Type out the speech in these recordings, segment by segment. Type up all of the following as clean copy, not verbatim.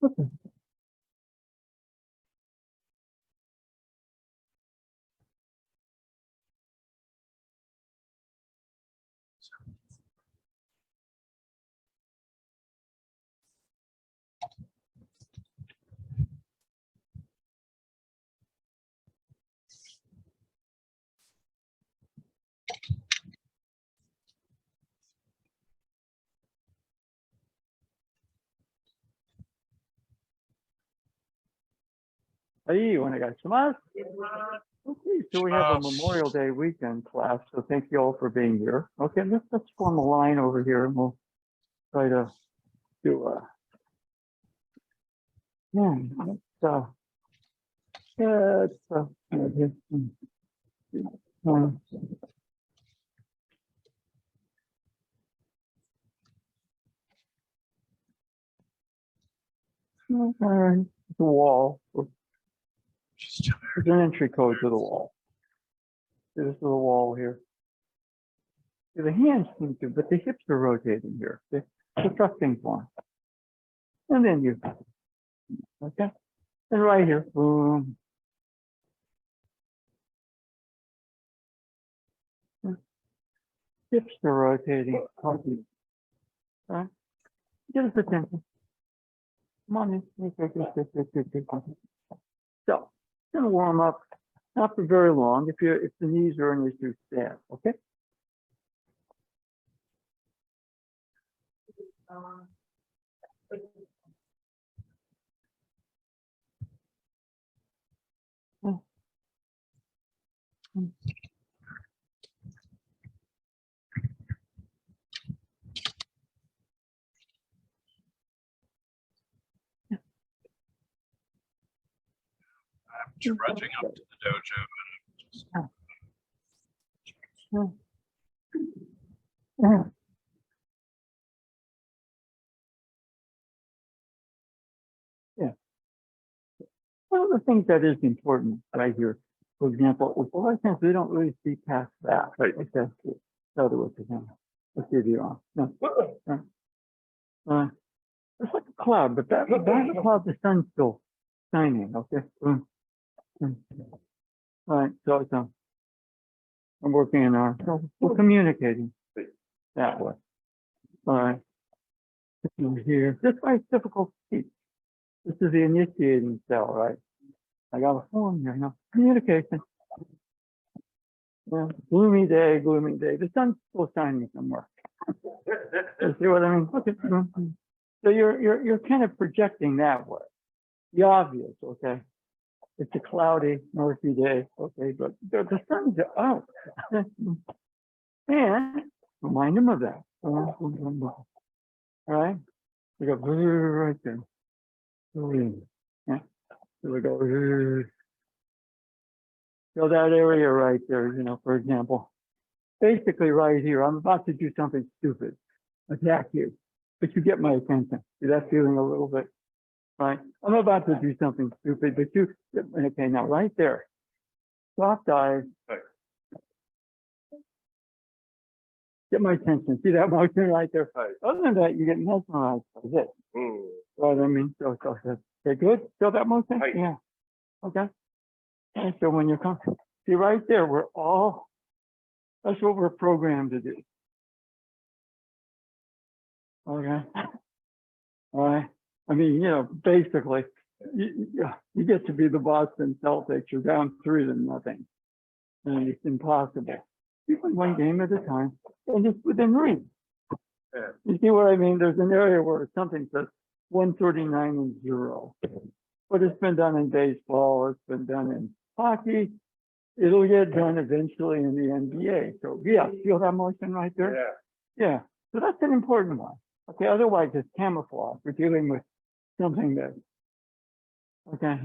Hey, onegaishimasu. Okay, so we have a Memorial Day weekend class, so thank you all for being here. Okay, let's form a line over here and we'll try to do the wall. There's an entry code to the wall. This is the wall here. The hands seem to, but the hips are rotating here. The trusting form. And then you, okay? And right here, boom. Hips are rotating. All right? Get his attention. Come on in. So, gonna warm up. Not for very long. If the knees are an issue, stand. Okay. Trudging up to the dojo. Yeah. One of the things that is important right here, for example, with a lot of times we don't really see past that. Right. Okay. In other words, let's see if you're on. No. It's like a cloud, but that cloud, the sun's still shining. Okay. All right. So I'm working on we're communicating that way. All right. Here. This way it's difficult to teach. This is the initiating cell, right? I got a form here, communication. Yeah, gloomy day, gloomy day. The sun's still shining somewhere. You see what I mean? Okay. So you're kind of projecting that way. The obvious, okay? It's a cloudy, murky day, okay, but the sun's out. And remind them of that. All right? We go right there. Yeah. Here we go. So that area right there, for example, basically right here, I'm about to do something stupid, attack you, but you get my attention. See that feeling a little bit, right? I'm about to do something stupid, but okay, now right there, soft eyes, get my attention. See that motion right there? Right. Other than that, you get mesmerized by this. Right, I mean, so okay, good. Feel that motion? Right. Yeah. Okay. And so when you're coming, see right there, that's what we're programmed to do. Okay. All right. I mean, basically, you get to be the Boston Celtics. You're down 3-0, and it's impossible. You win one game at a time, and it's within reach. Yeah. You see what I mean? There's an area where something says 139-0, but it's been done in baseball. It's been done in hockey. It'll get done eventually in the NBA. So yeah, feel that motion right there? Yeah. So that's an important one. Okay, otherwise it's camouflage. We're dealing with something that, okay?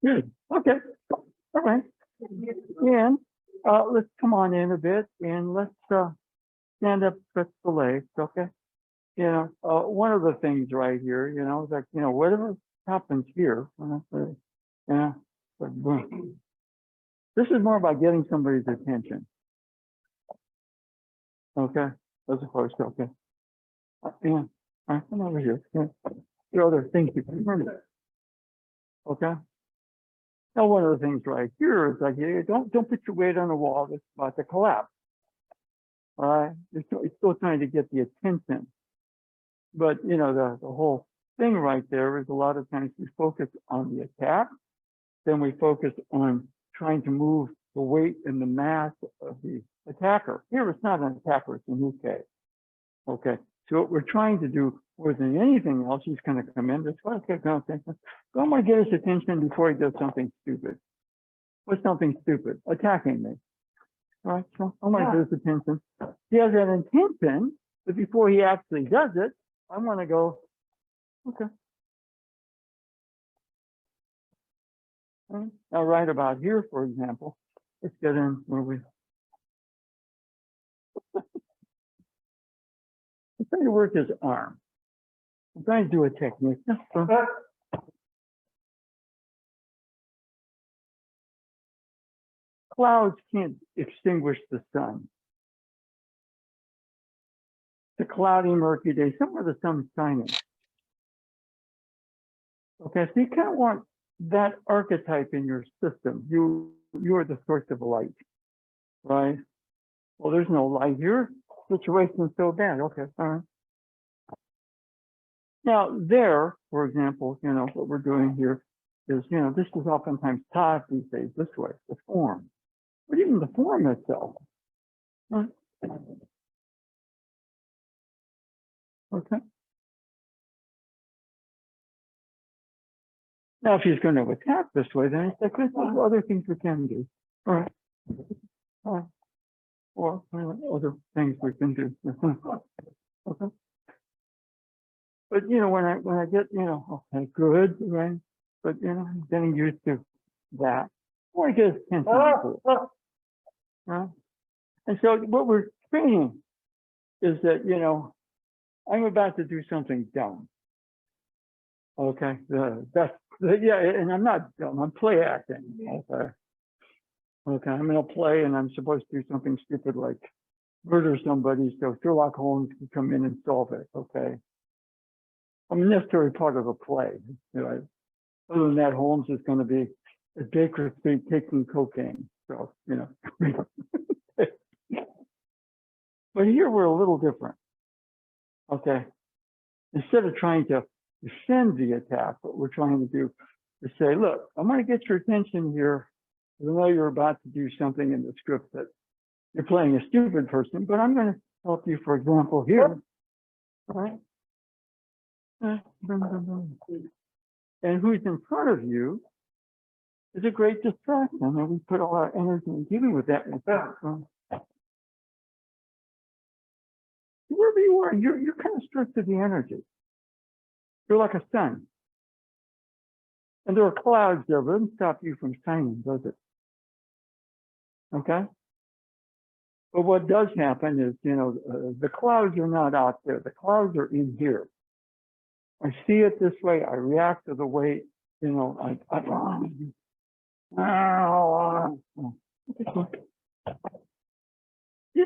Good. Okay. All right. And let's come on in a bit and let's stand up, stretch the legs. Okay. One of the things right here, is like, whatever happens here, yeah, but boom. This is more about getting somebody's attention. Okay. As opposed to, okay. Yeah. All right, come over here. Yeah. There are other things you can learn. Okay. Now, one of the things right here is like, don't put your weight on the wall that's about to collapse. All right. You're still trying to get the attention. But, the whole thing right there is a lot of times we focus on the attack. Then we focus on trying to move the weight and the mass of the attacker. Here, it's not an attacker, it's an UK. Okay. So what we're trying to do more than anything else, he's going to come in. That's why I want to get his attention before he does something stupid. What's something stupid? Attacking me. All right. So I want to get his attention. He has that intention, but before he actually does it, I want to go, okay. Now, right about here, for example, let's get in where we. I'm trying to work his arm. I'm trying to do a technique. Clouds can't extinguish the sun. It's a cloudy, murky day, somewhere the sun's shining. Okay, so you kind of want that archetype in your system. You are the source of light, right? Well, there's no light here. Situation's so bad. Okay, all right. Now, there, for example, what we're doing here is, this is oftentimes taught these days this way, the form. But even the form itself. Right? Okay. Now, if he's going to attack this way, then it's like, there's other things we can do. All right. All right. Or other things we can do. Okay. But when I get, okay, good, right? But I'm getting used to that. Or I get attention to it. Right? And so what we're training is that, I'm about to do something dumb. Okay. And I'm not dumb, I'm play acting. Okay. Okay, I'm gonna play and I'm supposed to do something stupid like murder somebody so Sherlock Holmes can come in and solve it. Okay. I'm a necessary part of a play. Other than that, Holmes is going to be at Baker Street taking cocaine. So, But here we're a little different. Okay. Instead of trying to defend the attack, what we're trying to do is say, look, I'm going to get your attention here. I know you're about to do something in the script that you're playing a stupid person, but I'm going to help you, for example, here. All right. And who's in front of you is a great distraction, and we put all our energy in dealing with that. Wherever you are, you're kind of stripped of the energy. You're like a sun. And there are clouds there, but it doesn't stop you from shining, does it? Okay? But what does happen is, the clouds are not out there. The clouds are in here. I see it this way. I react to the weight, it's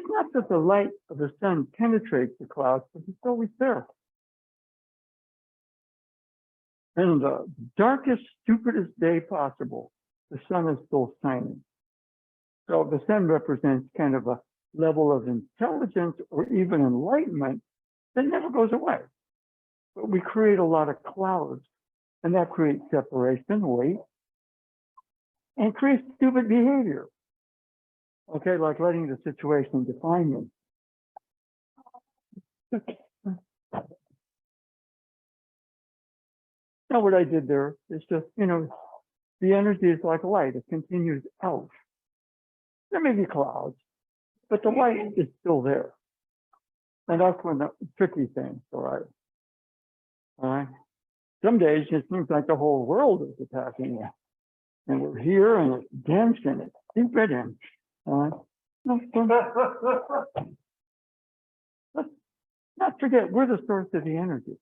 not that the light of the sun penetrates the clouds, but it's always there. And the darkest, stupidest day possible, the sun is still shining. So the sun represents kind of a level of intelligence or even enlightenment that never goes away. But we create a lot of clouds, and that creates separation, weight, and creates stupid behavior. Okay, like letting the situation define you. Now, what I did there is just, the energy is like light. It continues out. There may be clouds, but the light is still there. And that's when the tricky thing, all right? All right. Some days it seems like the whole world is attacking you. and we're here, and it's dense, and it's stupid, and no, let's not forget we're the source of the energy.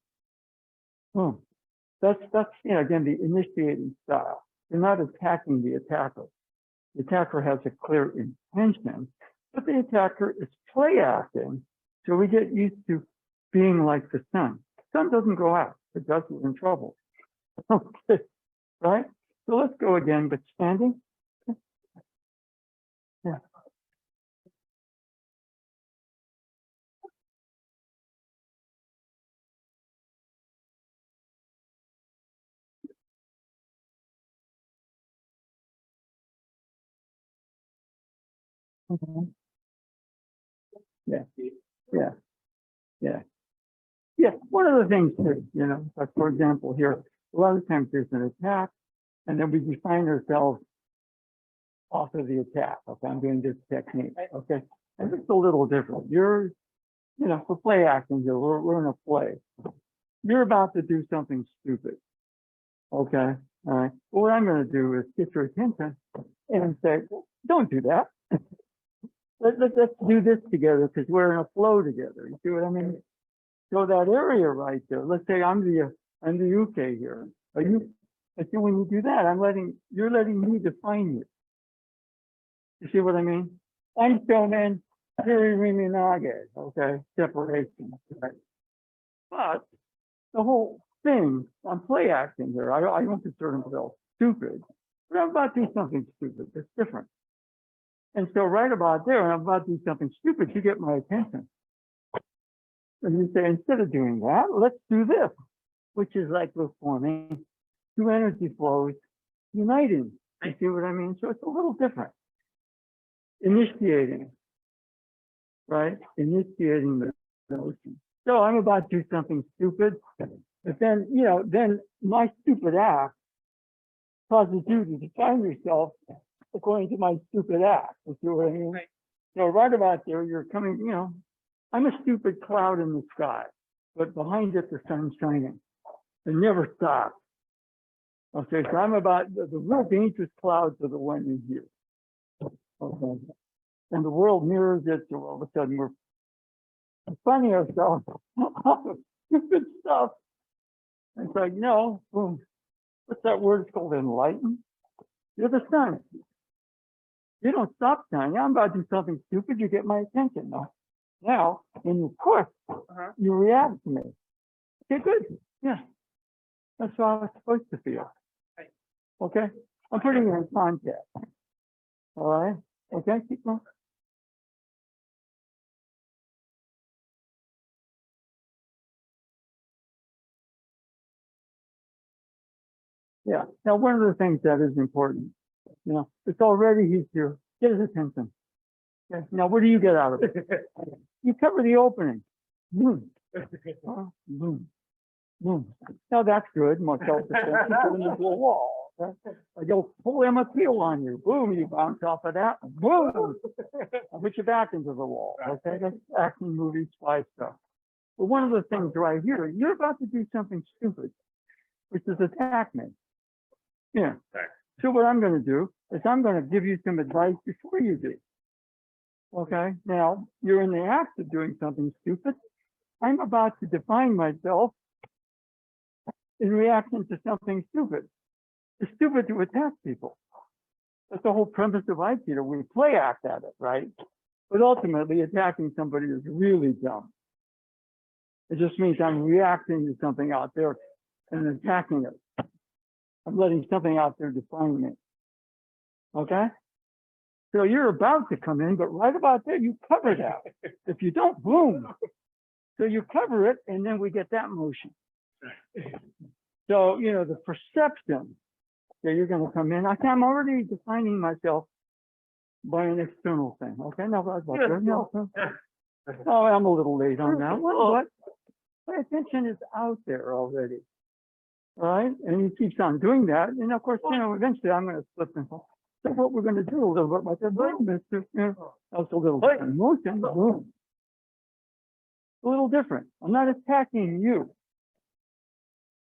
That's again the initiating style. You're not attacking the attacker. The attacker has a clear intention, but the attacker is play acting. So we get used to being like the sun. The sun doesn't go out. It does, we're in trouble. Okay, right? So let's go again, but standing. Yeah. Okay. Yeah. Yeah. Yeah. Yeah. One of the things too, like for example, here, a lot of times there's an attack, and then we define ourselves off of the attack. Okay, I'm doing this technique. Okay, and it's a little different. You're, for play acting here, we're in a play. You're about to do something stupid. Okay, all right. Well, what I'm going to do is get your attention and say, don't do that. Let's do this together because we're in a flow together. You see what I mean? So that area right there. Let's say I'm the UK here. Are you? I see when you do that, you're letting me define you. You see what I mean? I'm showman, okay, separation. Right? But the whole thing, I'm play acting here. I don't consider myself stupid, but I'm about to do something stupid. It's different. And so right about there, when I'm about to do something stupid, you get my attention. And you say, instead of doing that, let's do this, which is like we're forming two energy flows uniting. You see what I mean? So it's a little different. Initiating, right? Initiating the motion. So I'm about to do something stupid, but then, then my stupid act causes you to define yourself according to my stupid act. You see what I mean? Right. So right about there, you're coming, I'm a stupid cloud in the sky, but behind it, the sun's shining. It never stops. Okay, so I'm about the real dangerous clouds are the ones in here. Okay. And the world mirrors it, so all of a sudden we're finding ourselves off of stupid stuff. It's like, no, boom. What's that word? It's called enlightened. You're the sun. You don't stop shining. I'm about to do something stupid. You get my attention now. Now, when you push, you react to me. Okay, good. Yeah. That's how I was supposed to feel. Okay? I'm putting you in context. All right? Okay, keep going. Yeah. Now, one of the things that is important, it's already he's here. Get his attention. Okay. Now, what do you get out of it? You cover the opening. Boom. Boom. Boom. Now that's good. More self-defense. You put him into a wall. Okay? You'll pull him a peel on you. Boom. You bounce off of that. Boom. I'll put you back into the wall. Okay. That's action movie spy stuff. But one of the things right here, you're about to do something stupid, which is attack me. Yeah. So what I'm going to do is I'm going to give you some advice before you do. Okay. Now you're in the act of doing something stupid. I'm about to define myself in reaction to something stupid. It's stupid to attack people. That's the whole premise of Aikido. We play act at it, right? But ultimately, attacking somebody is really dumb. It just means I'm reacting to something out there and attacking it. I'm letting something out there define me. Okay? So you're about to come in, but right about there, you cover that. If you don't, boom. So you cover it, and then we get that motion. So, the perception that you're going to come in, I'm already defining myself by an external thing. Okay, now oh, I'm a little late on that one, but my attention is out there already. All right, and he keeps on doing that, and of course, eventually I'm going to slip and fall. So what we're going to do a little bit like that, mister, that's a little different motion, boom. A little different. I'm not attacking you,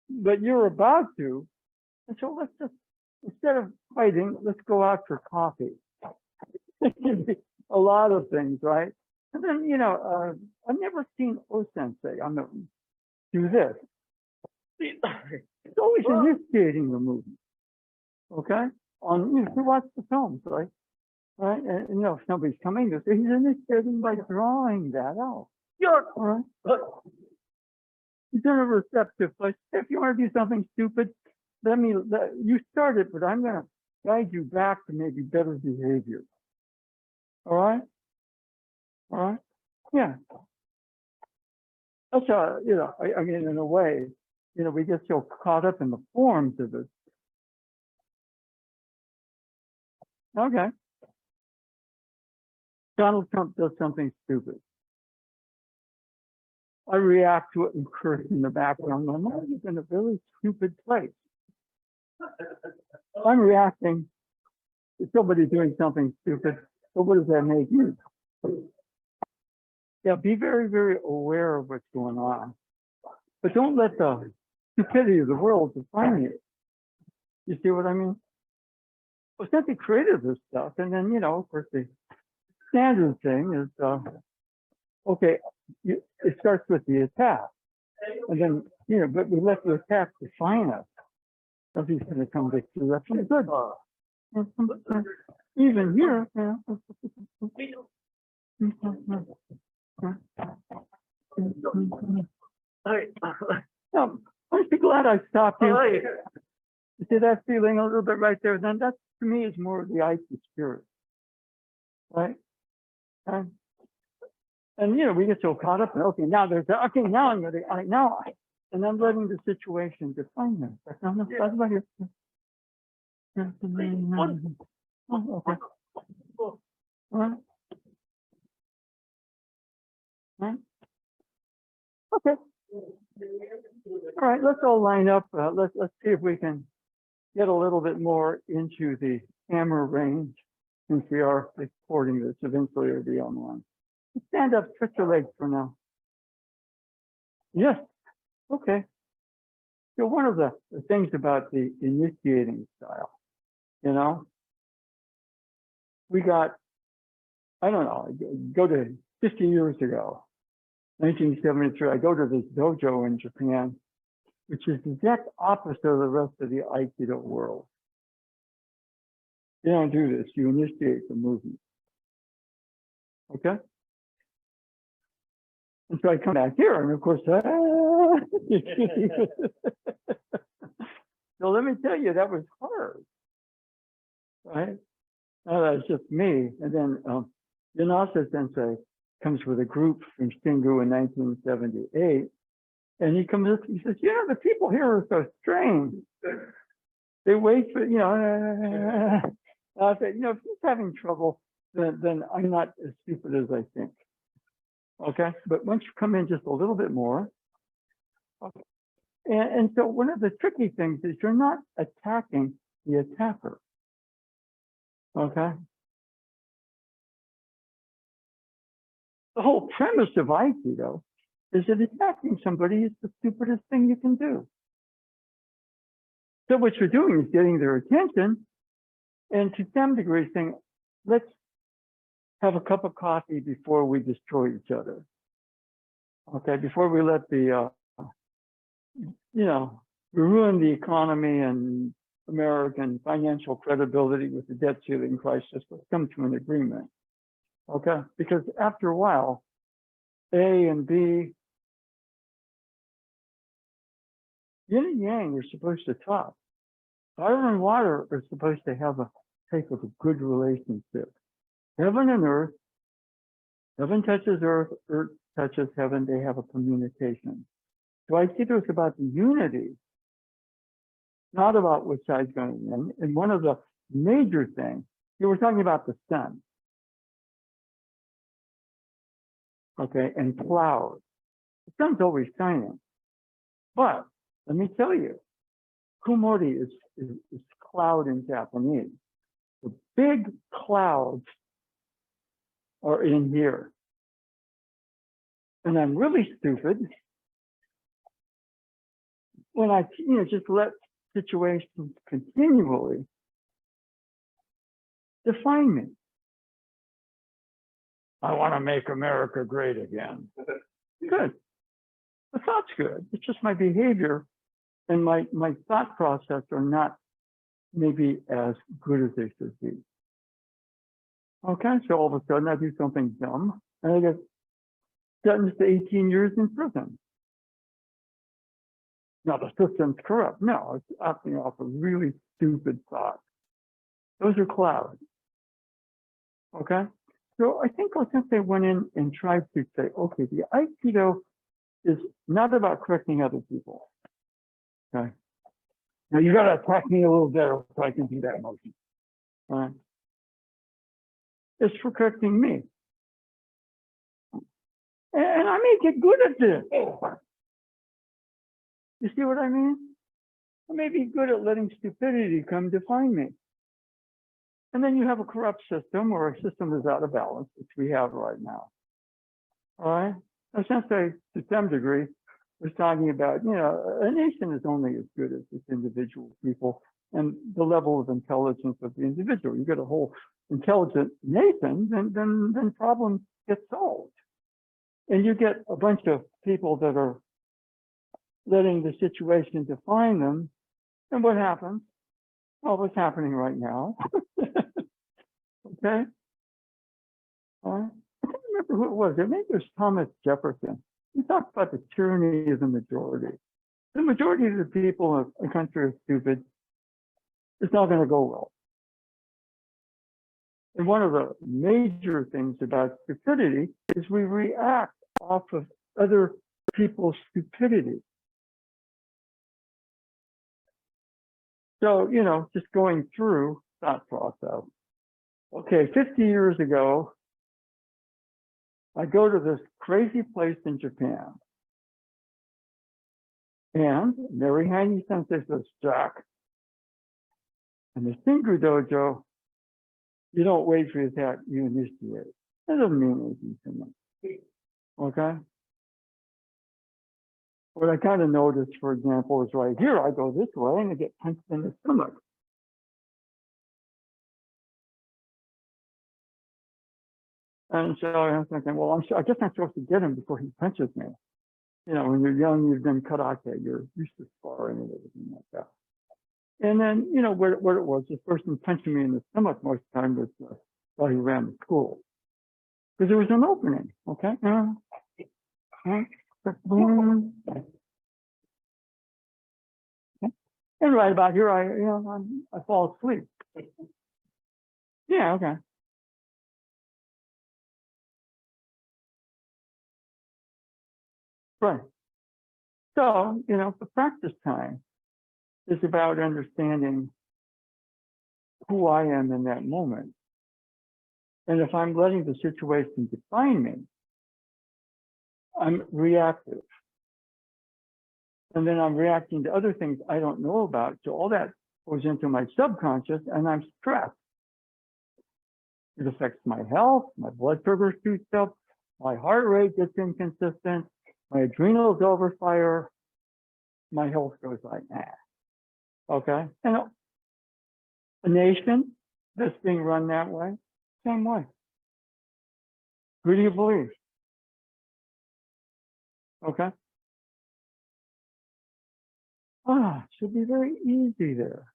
but you're about to. And so instead of fighting, let's go out for coffee. It can be a lot of things, right? And then, I've never seen O-Sensei do this. It's always initiating the movement, okay? To watch the films, right? Right? And, if somebody's coming, he's initiating by drawing that out. All right? He's in a receptive place. If you want to do something stupid, you start it, but I'm going to guide you back to maybe better behavior. All right? All right? Yeah. That's I mean, in a way, we get so caught up in the forms of it. Okay. Donald Trump does something stupid. I react to it and curse in the background. My mind is in a very stupid place. I'm reacting to somebody doing something stupid. So what does that make you? Yeah, be very, very aware of what's going on. But don't let the stupidity of the world define you. You see what I mean? Well, Cynthia created this stuff. And then, of course, the standard thing is, okay, it starts with the attack. And then, but we let the attack define us. Nothing's going to come back to that. Good. Even here, I'm so glad I stopped you. You see that feeling a little bit right there? Then that, to me, is more of the icy spirit, right? And we get so caught up in, okay, now I'm going to, and I'm letting the situation define me. That's about here. Oh, okay. All right. Okay. All right, let's all line up. Let's see if we can get a little bit more into the camera range since we are recording this. Eventually it'll be online. Stand up, stretch your legs for now. Yes. Okay. So one of the things about the initiating style, we got, I don't know, go to 50 years ago, 1973, I go to this dojo in Japan, which is the exact opposite of the rest of the Aikido world. You don't do this, you initiate the movement. Okay? And so I come back here, and of course, so let me tell you, that was hard, right? That's just me. And then Yanasa Sensei comes with a group from Shingu in 1978, and he comes up, he says, the people here are so strange. They wait for, I said, if he's having trouble, then I'm not as stupid as I think. Okay, but once you come in just a little bit more, okay. And so one of the tricky things is you're not attacking the attacker. Okay. The whole premise of Aikido is that attacking somebody is the stupidest thing you can do. So what you're doing is getting their attention, and to some degree saying, let's have a cup of coffee before we destroy each other. Okay, before we let the, we ruin the economy and American financial credibility with the debt ceiling crisis, let's come to an agreement. Okay, because after a while, A and B, yin and yang are supposed to talk. Fire and water are supposed to have a type of a good relationship. Heaven and earth, heaven touches earth, earth touches heaven, they have a communication. So Aikido is about the unity, not about which side's going to win. And one of the major things, you were talking about the sun, okay, and clouds. The sun's always shining. But let me tell you, Kumori is cloud in Japanese. The big clouds are in here. And I'm really stupid when I just let situations continually define me. I want to make America great again. Good. The thought's good. It's just my behavior and my thought process are not maybe as good as they should be. Okay, so all of a sudden I do something dumb and I get sentenced to 18 years in prison. Now the system's corrupt. No, it's acting off a really stupid thought. Those are clouds. Okay, so I think they went in and tried to say, okay, the Aikido is not about correcting other people. Okay, now you got to attack me a little better so I can do that motion. All right, it's for correcting me, and I may get good at this. You see what I mean? I may be good at letting stupidity come define me. And then you have a corrupt system or a system that's out of balance, which we have right now. All right? Now, Sensei, to some degree, was talking about, a nation is only as good as its individual people and the level of intelligence of the individual. You get a whole intelligent nation, then problems get solved. And you get a bunch of people that are letting the situation define them. And what happens? Well, what's happening right now? Okay. All right. I can't remember who it was. Maybe it was Thomas Jefferson. He talked about the tyranny of the majority. The majority of the people of a country are stupid. It's not going to go well. And one of the major things about stupidity is we react off of other people's stupidity. So, just going through that process. Okay, 50 years ago, I go to this crazy place in Japan. And Mary Haney Sensei says, Jack, in the Shingu Dojo, you don't wait for your attack, you initiate. That doesn't mean anything to me. Okay? What I kind of noticed, for example, is right here, I go this way and I get punched in the stomach. And so I'm thinking, well, I guess I'm supposed to get him before he punches me. When you're young, you've done karate, you're used to sparring and everything like that. And then, what it was, this person punching me in the stomach most of the time was while he ran the school. Because there was an opening, okay? And right about here, I fall asleep. Yeah, okay. Right. So, the practice time is about understanding who I am in that moment. And if I'm letting the situation define me, I'm reactive. And then I'm reacting to other things I don't know about. So all that goes into my subconscious and I'm stressed. It affects my health, my blood sugar shoots up, my heart rate gets inconsistent, my adrenals overfire, my health goes like that. Okay? And a nation that's being run that way, same way. Who do you believe? Okay? It should be very easy there.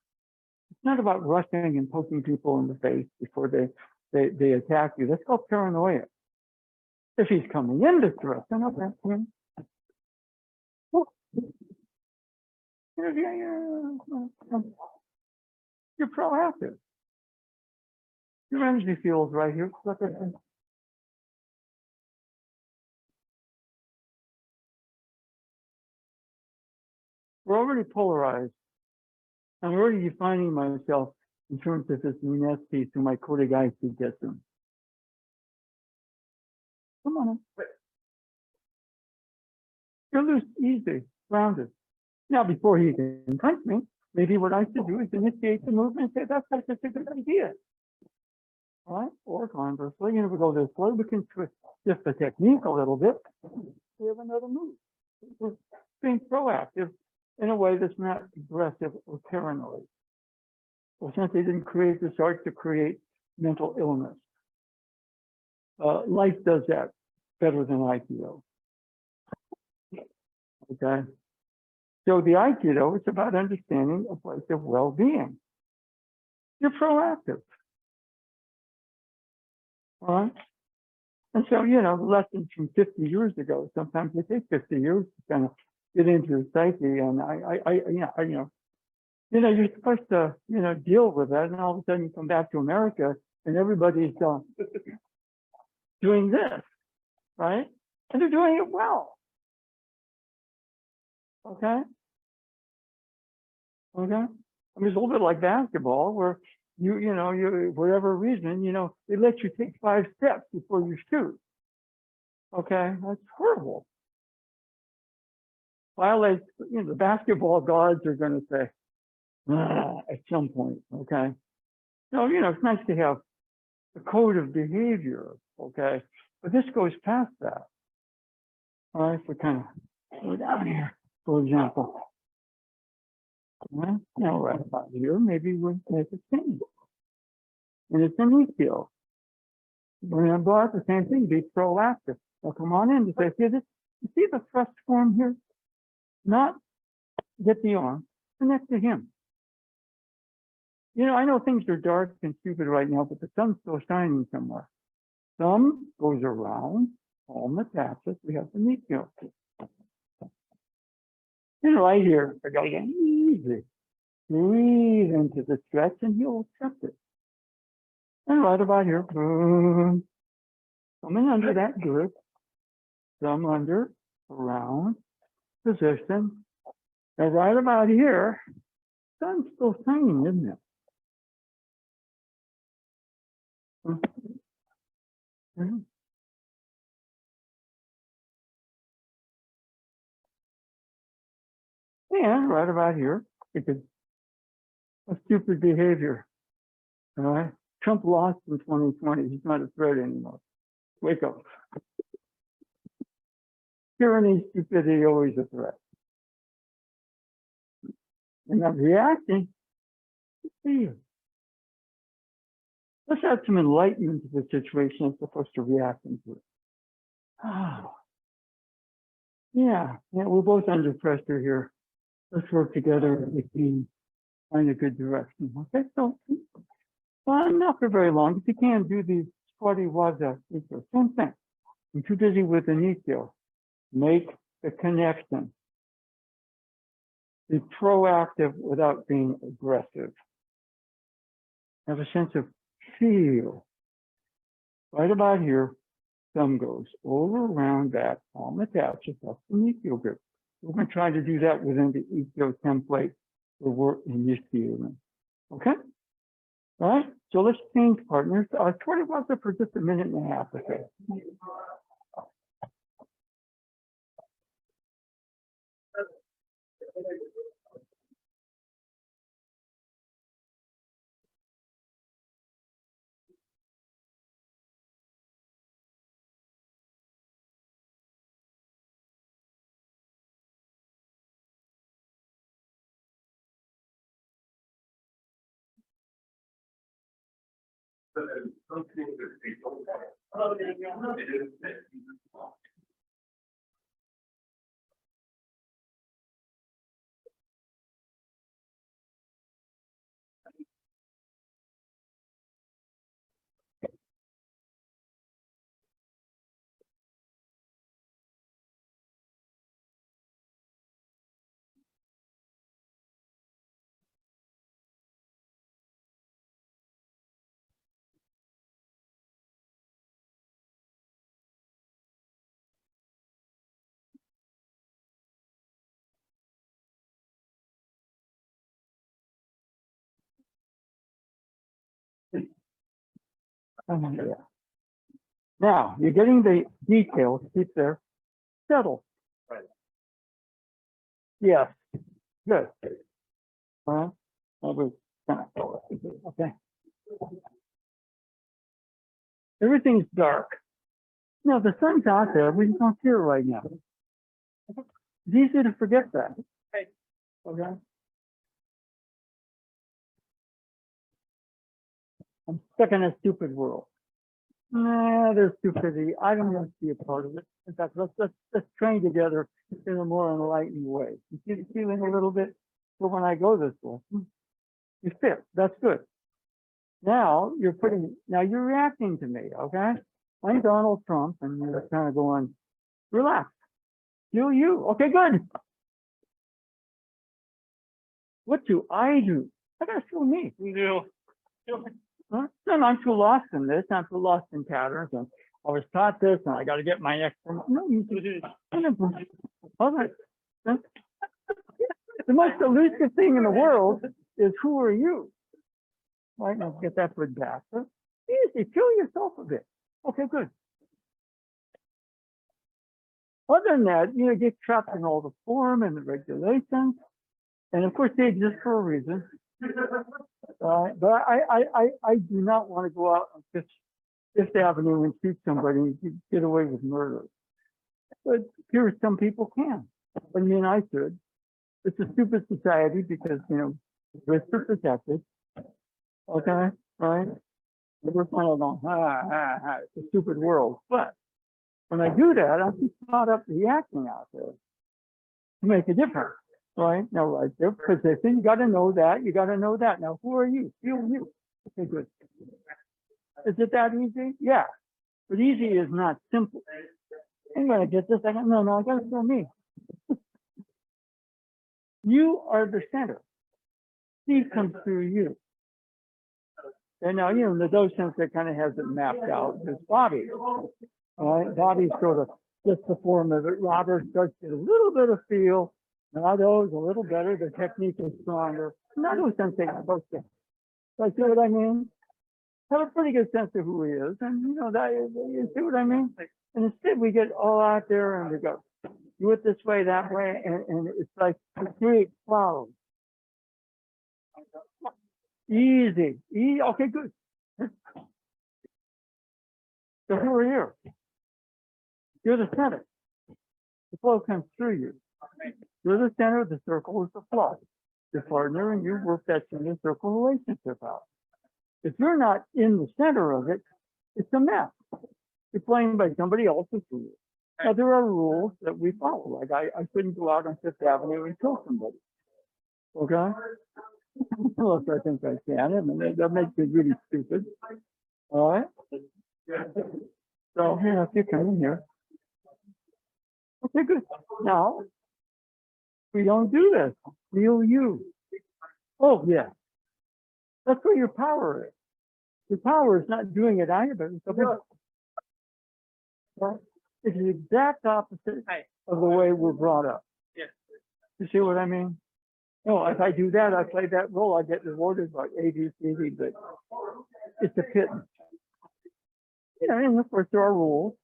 It's not about rushing and poking people in the face before they attack you. That's called paranoia. If he's coming in to threat, then okay. You're proactive. Your energy field's right here. We're already polarized. I'm already defining myself in terms of this Minespi to my Kodegaiki Getsu. Come on. You're loose, easy, grounded. Now, before he can punch me, maybe what I should do is initiate the movement and say, that's such a good idea. All right? Or conversely, if we go this way, we can twist just the technique a little bit. We have another move. We're being proactive in a way that's not aggressive or paranoid. Well, since they didn't create this art to create mental illness. Life does that better than Aikido. Okay. So the Aikido is about understanding a place of well-being. You're proactive. All right. And so, lessons from 50 years ago, sometimes they take 50 years to kind of get into your psyche. And you're supposed to, deal with that. And all of a sudden you come back to America and everybody's doing this, right? And they're doing it well. Okay. Okay. I mean, it's a little bit like basketball where you, whatever reason, they let you take 5 steps before you shoot. Okay. That's horrible. Violates, the basketball gods are going to say, at some point. Okay. So, it's nice to have a code of behavior. Okay. But this goes past that. All right. So kind of go down here, for example. Now, right about here, maybe we'll make a change. And it's an skill. We're going to go out the same thing, be proactive. Now come on in to say, see this? You see the thrust form here? Not get the arm, connect to him. I know things are dark and stupid right now, but the sun's still shining somewhere. Thumb goes around, palm attaches, we have the knee skill. Right here, I gotta get easy. Breathe into the stretch and you'll accept it. And right about here, boom. Coming under that grip, thumb under, around, position. And right about here, sun's still shining, isn't it? Mm-hmm. And right about here, because a stupid behavior. All right. Trump lost in 2020. He's not a threat anymore. Wake up. Tyranny, stupidity, always a threat. And I'm reacting to fear. Let's add some enlightenment to the situation as opposed to reacting to it. Oh. Yeah, we're both under pressure here. Let's work together as a team, find a good direction. Okay, so not for very long. If you can do the squatty Wada, same thing. I'm too busy with the Nikyo. Make the connection. Be proactive without being aggressive. Have a sense of feel. Right about here, thumb goes over around that, palm attaches, that's the Nikyo grip. We're going to try to do that within the Nikyo template where we're in this feeling. Okay? All right, so let's change partners. 20 Wada for just a minute and a half. Okay. Yeah. Now, you're getting the details. Keep there. Settle. Right. Yes. Good. All right. Okay. Everything's dark. No, the sun's out there. We just don't see it right now. It's easy to forget that. Okay. I'm stuck in a stupid world. Nah, there's stupidity. I don't want to be a part of it. In fact, let's train together in a more enlightened way. You see the feeling a little bit? So when I go this way, you fit. That's good. Now you're reacting to me, okay? I'm Donald Trump, and you're kind of going, relax. You. Okay, good. What do? I gotta feel me. Huh? No, I'm too lost in this. I'm too lost in patterns. And I was taught this, and I got to get my expert. No, you all right. The most elusive thing in the world is who are you? Right now, get that foot back. Easy, feel yourself a bit. Okay, good. Other than that, get trapped in all the form and the regulations, and of course they exist for a reason. But I do not want to go out on Fifth Avenue and shoot somebody and get away with murder. But here, some people can. I mean, I should. It's a stupid society because risks are protected. Okay, right? We're kind of going, it's a stupid world. But when I do that, I'm just caught up reacting out there to make a difference. Right? Now, right, their position, you got to know that. You got to know that. Now, who are you? Feel you. Okay, good. Is it that easy? Yeah. But easy is not simple. I'm going to get this. I got to feel me. You are the center. Steve comes through you. And now, in the docence that kind of has it mapped out is Bobby. All right? Bobby sort of gets the form of it. Robert starts to get a little bit of feel. Nado's a little better. The technique is stronger. Nado's sensei both things. So see what I mean? Have a pretty good sense of who he is. And you see what I mean? And instead we get all out there and we go, do it this way, that way. And it's like a great cloud. Easy. Okay, good. So who are you? You're the center. The flow comes through you. You're the center, the circle is the flow. Your partner and you work that center circle relationship out. If you're not in the center of it, it's a mess. You're playing by somebody else's rules. Now, there are rules that we follow. Like I couldn't go out on Fifth Avenue and kill somebody. Okay? Unless I think I can. I mean, that makes me really stupid. All right? So, if you come in here. Okay, good. Now, we don't do this. Feel you. Oh, yeah. That's where your power is. Your power is not doing it either. It's the exact opposite of the way we're brought up. Yeah. You see what I mean? No, if I do that, I play that role, I get rewarded by A, B, C, D, but it's a pittance. And of course there are rules.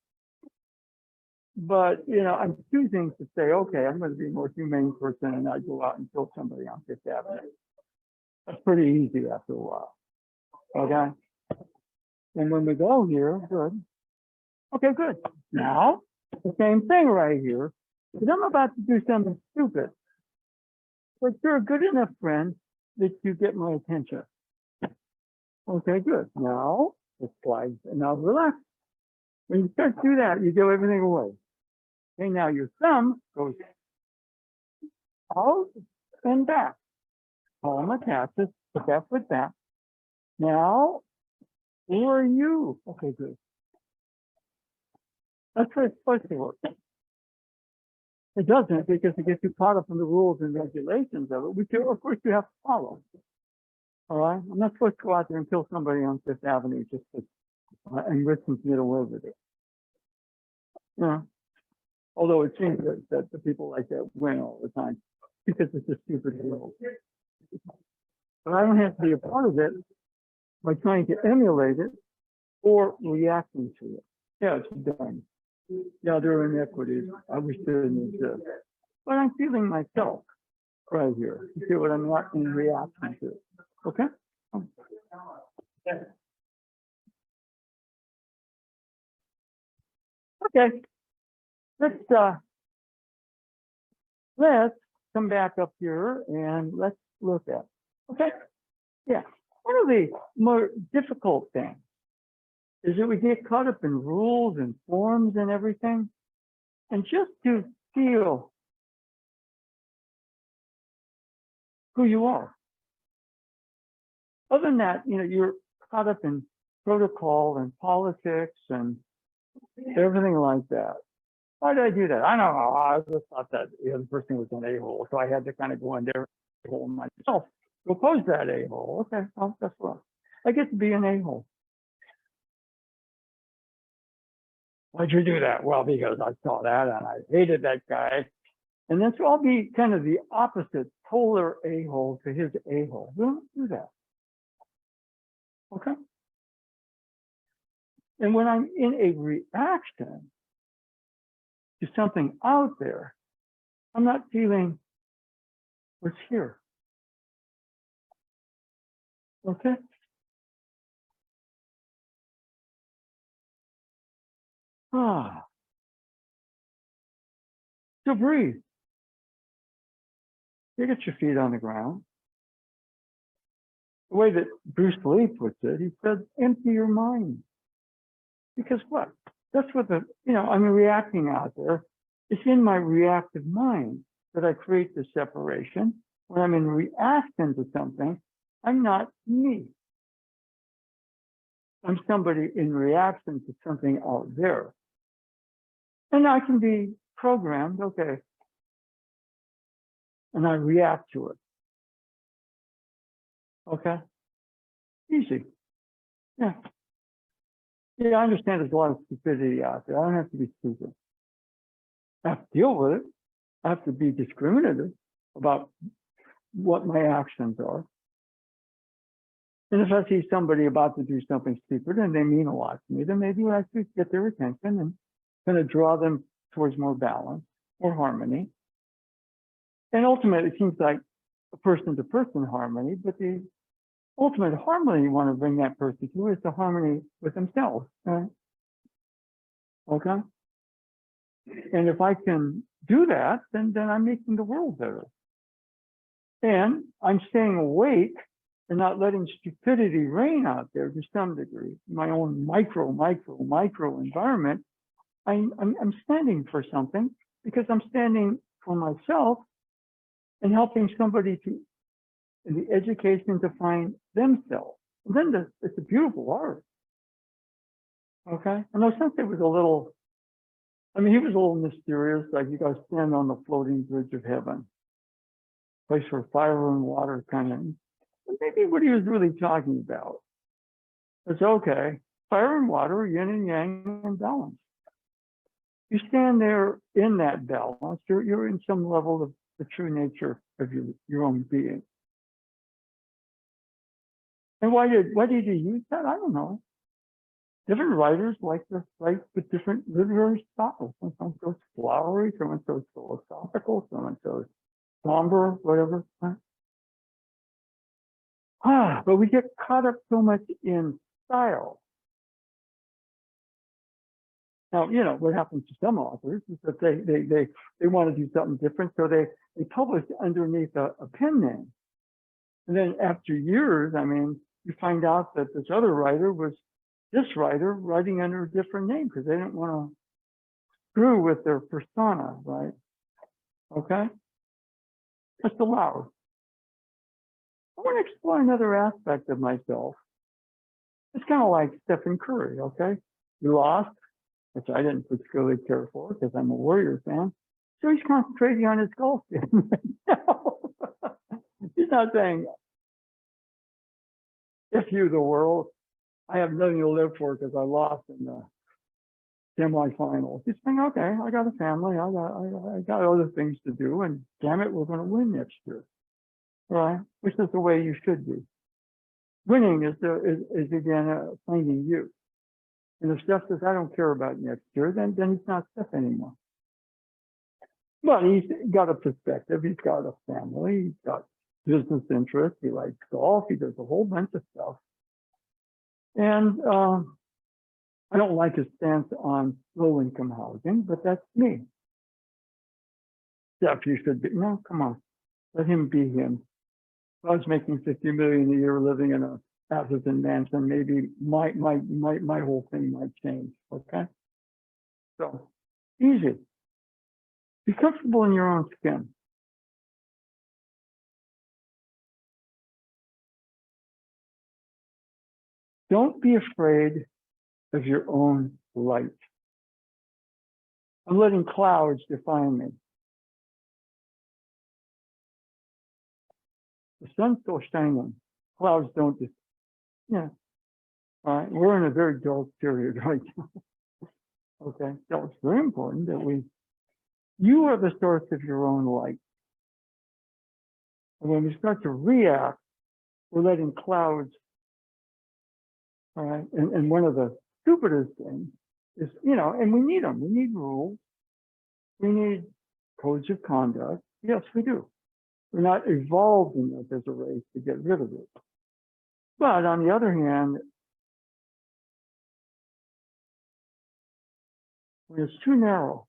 But, I'm choosing to say, okay, I'm going to be a more humane person and not go out and kill somebody on Fifth Avenue. That's pretty easy after a while. Okay? And when we go here, good. Okay, good. Now, the same thing right here. But I'm about to do something stupid. But you're a good enough friend that you get my attention. Okay, good. Now, let's slide. And now relax. When you start to do that, you give everything away. Okay, now your thumb goes out and back. Palm attaches, put that foot back. Now, who are you? Okay, good. That's what it's supposed to work. It doesn't because you get too caught up in the rules and regulations of it, which of course you have to follow. All right? I'm not supposed to go out there and kill somebody on Fifth Avenue just to and risk them to get away with it. Although it seems that the people like that win all the time because it's a stupid world. But I don't have to be a part of it by trying to emulate it or reacting to it. Yeah, it's done. Yeah, there are inequities. I wish there didn't exist. But I'm feeling myself right here. You see what I'm not in reaction to. Okay? Okay. Let's come back up here and let's look at. Okay? Yeah. one of the more difficult things is that we get caught up in rules and forms and everything. And just to feel who you are. Other than that, you're caught up in protocol and politics and everything like that. Why did I do that? I don't know. I just thought that the other person was an a-hole, so I had to kind of go in there hole myself to oppose that a-hole. Okay, well, that's what I get to be an a-hole. Why'd you do that? Well, because I saw that and I hated that guy. And then so I'll be kind of the opposite, polar a-hole to his a-hole. We don't do that. Okay? And when I'm in a reaction to something out there, I'm not feeling what's here. Okay? So breathe. You get your feet on the ground. The way that Bruce Lee puts it, he said, empty your mind. Because what? That's what I'm reacting out there. It's in my reactive mind that I create the separation. When I'm in reaction to something, I'm not me. I'm somebody in reaction to something out there. And I can be programmed, okay, and I react to it. Okay? Easy. Yeah. Yeah, I understand there's a lot of stupidity out there. I don't have to be stupid. I have to deal with it. I have to be discriminative about what my actions are. And if I see somebody about to do something stupid and they mean a lot to me, then maybe I should get their attention and kind of draw them towards more balance or harmony. And ultimately, it seems like a person-to-person harmony, but the ultimate harmony you want to bring that person to is the harmony with themselves. Right? Okay? And if I can do that, then I'm making the world better. And I'm staying awake and not letting stupidity reign out there to some degree. My own micro environment. I'm standing for something because I'm standing for myself and helping somebody in the education to find themselves. And then it's a beautiful art. Okay? And no sense it was a little, he was a little mysterious, like you guys stand on the floating bridge of heaven. Place where fire and water kind of, maybe what he was really talking about. It's okay. Fire and water, yin and yang, and balance. You stand there in that balance, you're in some level of the true nature of your own being. And why did you use that? I don't know. Different writers like to write with different literary styles. Someone goes flowery, someone goes philosophical, someone goes somber, whatever. But we get caught up so much in style. Now, what happens to some authors is that they want to do something different, so they publish underneath a pen name. And then after years, you find out that this other writer was this writer writing under a different name because they didn't want to screw with their persona, right? Okay? Just allowed. I want to explore another aspect of myself. It's kind of like Stephen Curry, okay? He lost, which I didn't particularly care for because I'm a Warriors fan. So he's concentrating on his golf game right now. He's not saying, if you, the world, I have nothing to live for because I lost in the semifinals. He's saying, okay, I got a family, I got other things to do, and damn it, we're going to win next year, right? Which is the way you should be. Winning is again finding you. And if Steph says, I don't care about next year, then he's not Steph anymore. But he's got a perspective, he's got a family, he's got business interests, he likes golf, he does a whole bunch of stuff. And I don't like his stance on low-income housing, but that's me. Steph, you should be, no, come on, let him be him. If I was making $50 million a year living in a Atlas and Manson, maybe my whole thing might change. Okay. So easy. Be comfortable in your own skin. Don't be afraid of your own light. I'm letting clouds define me. The sun's still shining. Clouds don't just, yeah. All right. We're in a very dark period right now. Okay. So it's very important that you are the source of your own light. And when we start to react, we're letting clouds, all right? And one of the stupidest things is, and we need them. We need rules. We need codes of conduct. Yes, we do. We're not evolved enough as a race to get rid of it. But on the other hand, when it's too narrow,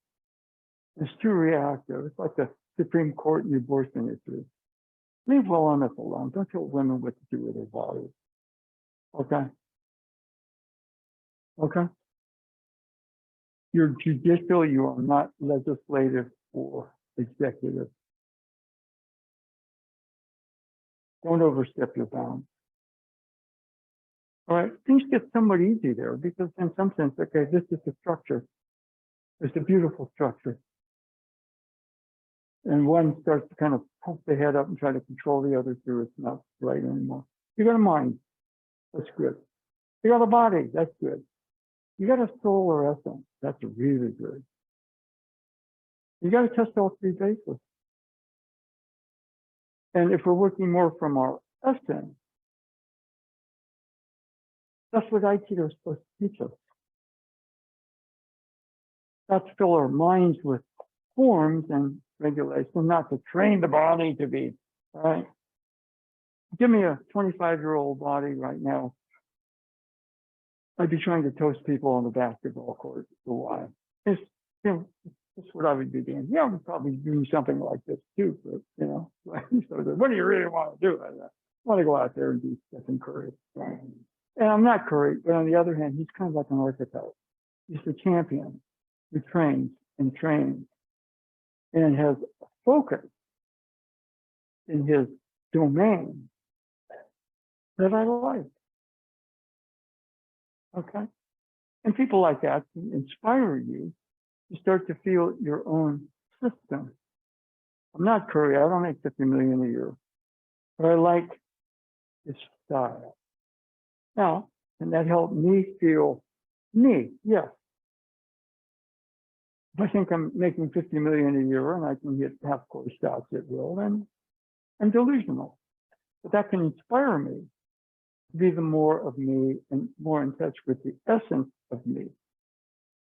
it's too reactive. It's like the Supreme Court in the abortion issue. Leave well enough alone. Don't tell women what to do with their bodies. Okay? Okay? You're judicial, you are not legislative or executive. Don't overstep your bounds. All right, things get somewhat easy there because in some sense, okay, this is the structure. It's a beautiful structure. And one starts to kind of pump the head up and try to control the other two. It's not right anymore. You got a mind, that's good. You got a body, that's good. You got a soul or essence, that's really good. You got to test all three bases. And if we're working more from our essence, that's what Aikido is supposed to teach us. Not to fill our minds with forms and regulations, not to train the body to be, right? Give me a 25-year-old body right now. I'd be trying to toast people on the basketball court for why. It's, that's what I would be doing. Yeah, I would probably do something like this too, but so what do you really want to do? I want to go out there and do Stephen Curry. Right? And I'm not Curry, but on the other hand, he's kind of like an archetype. He's the champion who trains and trains and has a focus in his domain that I like. Okay? And people like that can inspire you to start to feel your own system. I'm not Curry, I don't make 50 million a year, but I like his style. Now, can that help me feel me? Yes. If I think I'm making 50 million a year and I can get half course shots at will, then I'm delusional. But that can inspire me to be the more of me and more in touch with the essence of me.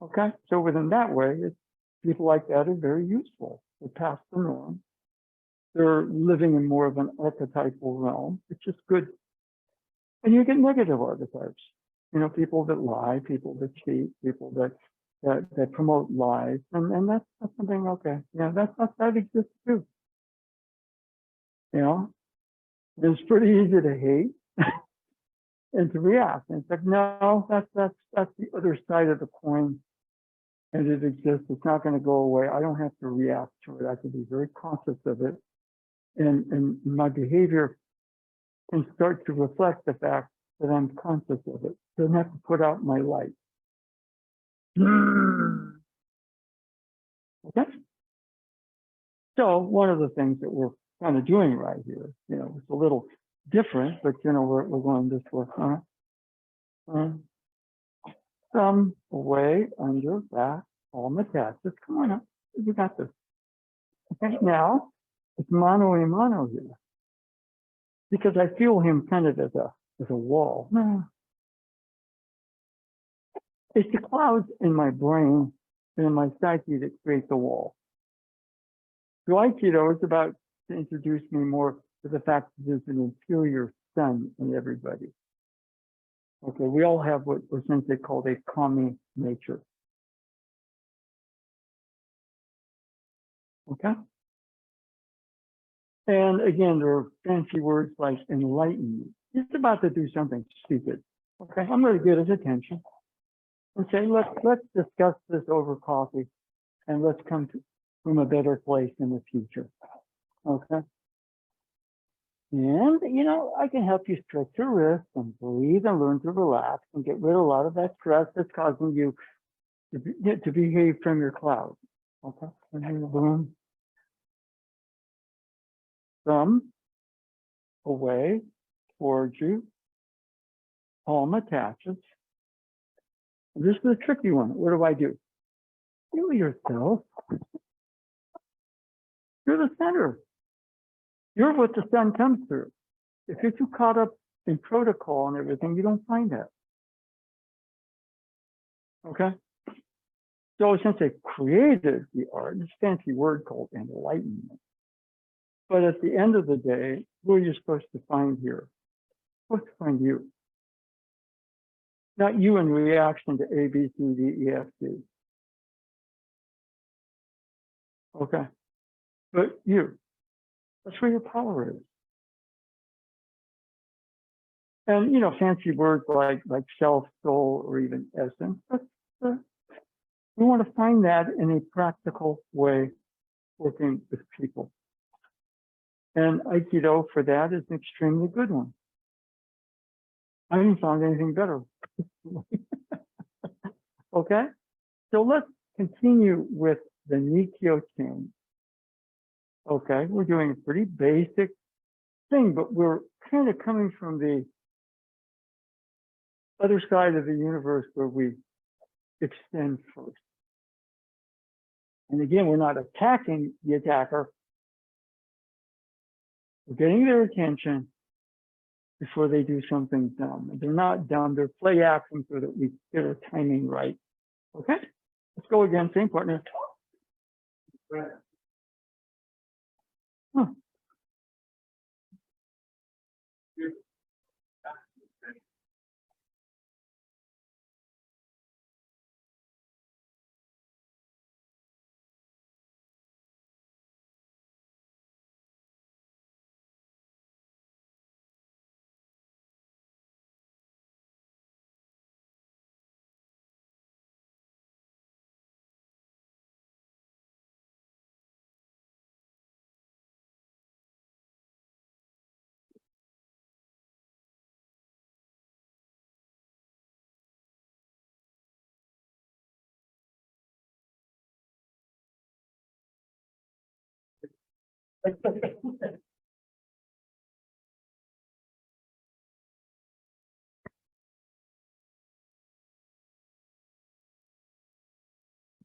Okay? So within that way, people like that are very useful. They're past the norm. They're living in more of an archetypal realm, which is good. And you get negative archetypes. People that lie, people that cheat, people that promote lies. And that's something, okay. Yeah, that exists too. It's pretty easy to hate and to react. And it's like, no, that's the other side of the coin. And it exists. It's not going to go away. I don't have to react to it. I can be very conscious of it. And my behavior can start to reflect the fact that I'm conscious of it. I don't have to put out my light. Okay? So one of the things that we're kind of doing right here, it's a little different, but we're going this way. Some way under back, palm attached. Just come on up. You got this. Okay, now it's mano a mano here. Because I feel him kind of as a wall. It's the clouds in my brain and in my psyche that create the wall. So Aikido is about to introduce me more to the fact that there's an interior sun in everybody. Okay, we all have what Sensei called a kami nature. Okay? And again, there are fancy words like enlightenment. He's about to do something stupid. Okay, I'm going to get his attention and say, let's discuss this over coffee, and let's come to, from a better place in the future. Okay. And, you know, I can help you stretch your wrists and breathe and learn to relax and get rid of a lot of that stress that's causing you to behave from your cloud. Okay. And then boom. Thumb away towards you. Palm attaches. This is the tricky one. What do? You yourself. You're the center. You're what the sun comes through. If you're too caught up in protocol and everything, you don't find that. Okay? So since they created the art, this fancy word called enlightenment. But at the end of the day, who are you supposed to find here? You're supposed to find you. Not you in reaction to A, B, C, D, E, F, G. Okay? But you. That's where your power is. And, you know, fancy words like self, soul, or even essence. We want to find that in a practical way, working with people. And Aikido for that is an extremely good one. I haven't found anything better. Okay? So let's continue with the Nikkyo chain. Okay, we're doing a pretty basic thing, but we're kind of coming from the other side of the universe where we extend first. And again, we're not attacking the attacker. We're getting their attention before they do something dumb. They're not dumb, they're play acting so that we get our timing right. Okay, let's go again, same partner. Huh.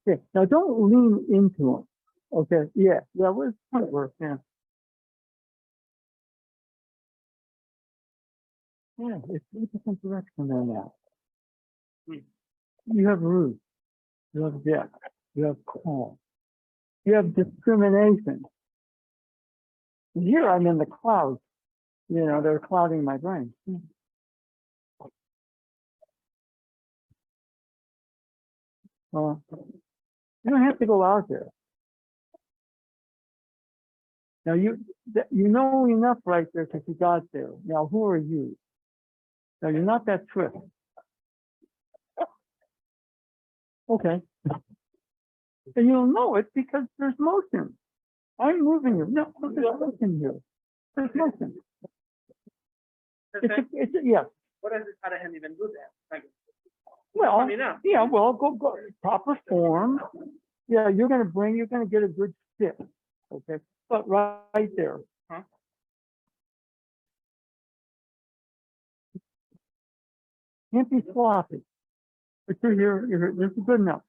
Okay, now don't lean into them. Okay, yeah, well, it's point work, yeah. Yeah, it's a different direction there now. You have root, you have depth, you have calm, you have discrimination. Here I'm in the clouds, you know, they're clouding my brain. You don't have to go out there. Now you know enough right there because you got there. Now who are you? Now you're not that swift. Okay. And you'll know it because there's motion. I'm moving you. No, there's motion here. There's motion. Yeah. What does it, how the hell even do that? Like, Well, funny enough. yeah, well, go proper form. Yeah, you're gonna get a good fit. Okay. But right there. Huh? Can't be sloppy. But you're here, this is good enough.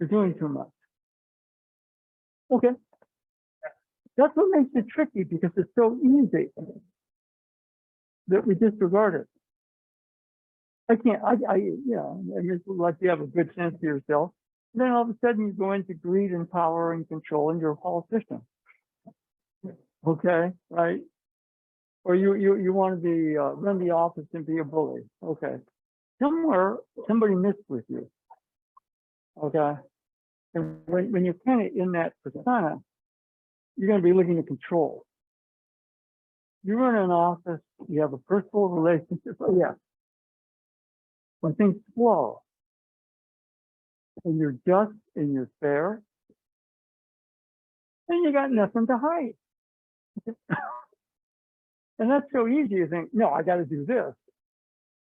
You're doing too much. Okay. That's what makes it tricky because it's so easy that we disregard it. I can't, you know, it's like you have a good sense of yourself. And then all of a sudden you go into greed and power and control and you're a politician. Okay, right? Or you want to be, run the office and be a bully. Okay. Somewhere, somebody missed with you. Okay. And when you're kind of in that persona, you're going to be looking to control. you run an office, you have a personal relationship, oh yeah. When things flow, and you're just and you're fair, then you got nothing to hide. And that's so easy to think, no, I got to do this.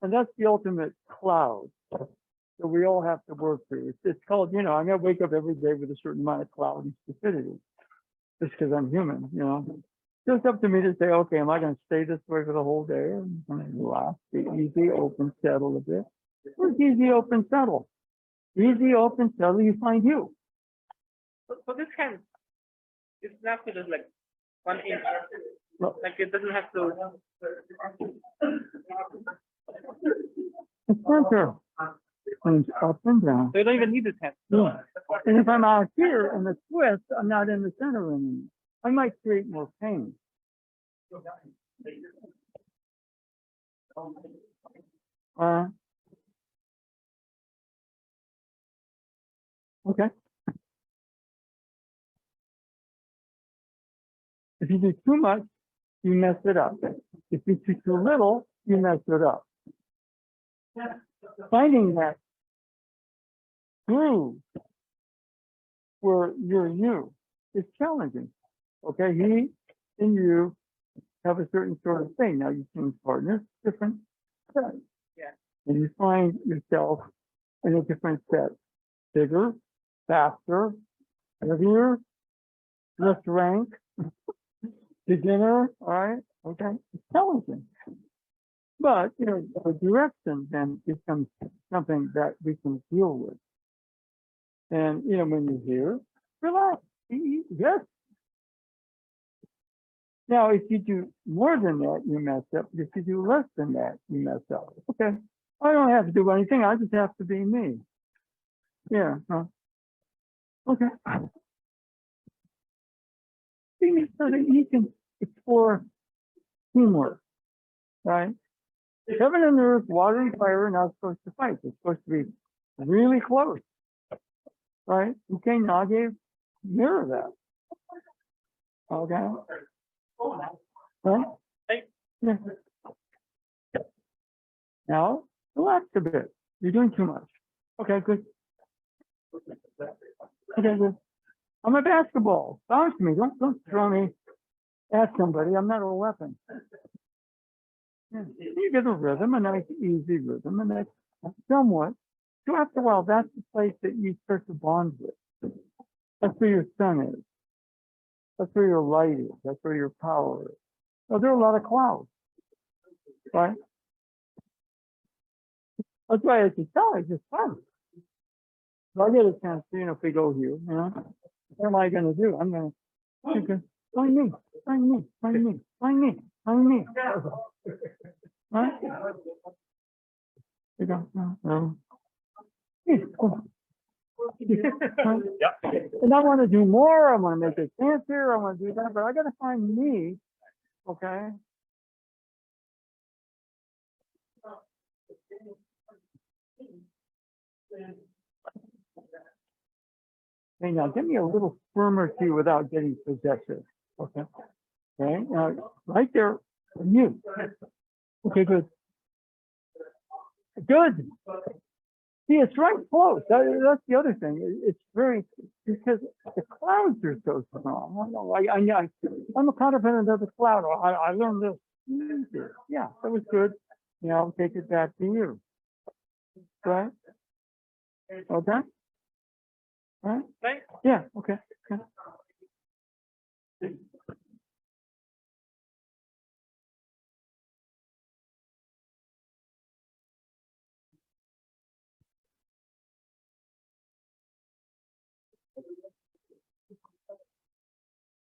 And that's the ultimate cloud that we all have to work through. It's called, I'm going to wake up every day with a certain amount of cloudy stupidity just because I'm human, So it's up to me to say, okay, am I going to stay this way for the whole day? I'm going to relax, be easy, open, settle a bit. Where's easy, open, settle? Easy, open, settle, you find you. So this can, it's not to just like 1 inch. Well, Like it doesn't have to. the center swings up and down. So you don't even need this hand. Yeah. And if I'm out here in the twist, I'm not in the center anymore. I might create more pain. Okay. If you do too much, you mess it up. If you do too little, you mess it up. Finding that groove where you're you is challenging. Okay, he and you have a certain sort of thing. Now you change partners, different set. Yeah. And you find yourself in a different set. Bigger, faster, heavier, less rank, beginner, all right? Okay, it's challenging. But, the direction then becomes something that we can deal with. And, when you're here, relax, be easy, yes. Now, if you do more than that, you mess up. If you do less than that, you mess up. Okay, I don't have to do anything. I just have to be me. Yeah, okay. Be me so that you can explore teamwork, right? Heaven and earth, water and fire are not supposed to fight. They're supposed to be really close, right? Okay, Nage, mirror that. Okay. Right? Yeah. Now, relax a bit. You're doing too much. Okay, good. Okay, good. I'm a basketball. Bounce me. Don't throw me at somebody. I'm not a weapon. Yeah. You get a rhythm, a nice easy rhythm, and that's somewhat. So after a while, that's the place that you start to bond with. That's where your sun is. That's where your light is. That's where your power is. So there are a lot of clouds, right? That's why I can tell it's just fun. So I get a chance to, if we go here, what am I going to do? I'm going to find me, find me, find me, find me, find me. Right? You go, no. And I want to do more. I want to make it fancier. I want to do that, but I got to find me. Okay. Hey, now give me a little firmer too without getting possessive. Okay. Okay. Now, right there, you. Okay, good. Good. See, it's right close. That's the other thing. It's very, because the clouds are so strong. I'm confident of the cloud. I learned this. Yeah, that was good. I'll take it back to you. Right? Okay? Right? Right? Yeah, okay.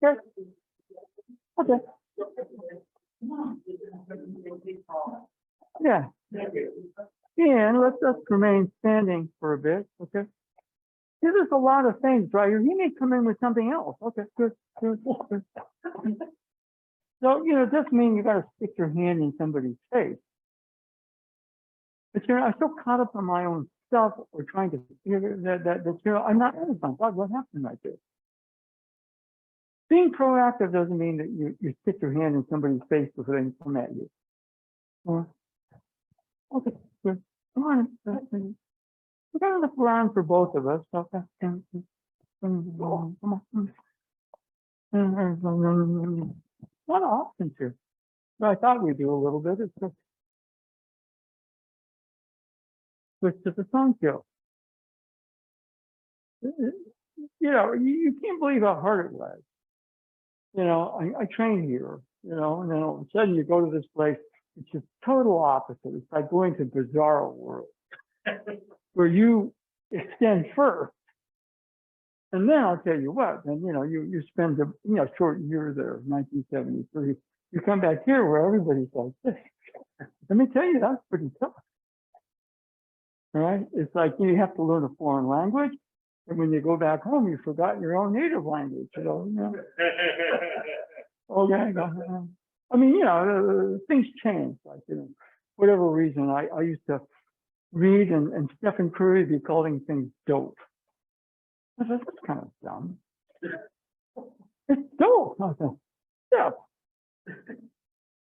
Okay. Okay. Yeah. And let's remain standing for a bit. Okay. See, there's a lot of things right here. He may come in with something else. Okay, good. So, it doesn't mean you got to stick your hand in somebody's face. But I'm so caught up on my own stuff or trying to figure that I'm not, oh my God, what happened right there? Being proactive doesn't mean that you stick your hand in somebody's face before they come at you. Okay, good. Come on. We got enough ground for both of us. Okay. Come on. Not often here. But I thought we'd do a little bit. It's just switch to the song kill. You know, you can't believe how hard it was. You know, I train here, you know, and then all of a sudden you go to this place, it's just total opposite. It's like going to bizarre world where you extend first. And then I'll tell you what, then, you know, you spend a, you know, short year there, 1973. You come back here where everybody's like this. Let me tell you, that's pretty tough. All right? It's like you have to learn a foreign language. And when you go back home, you've forgotten your own native language, you know. Okay. I mean, you know, things change. Like, you know, whatever reason, I used to read and Stephen Curry be calling things dope. I said, that's kind of dumb. It's dope. I said, yeah.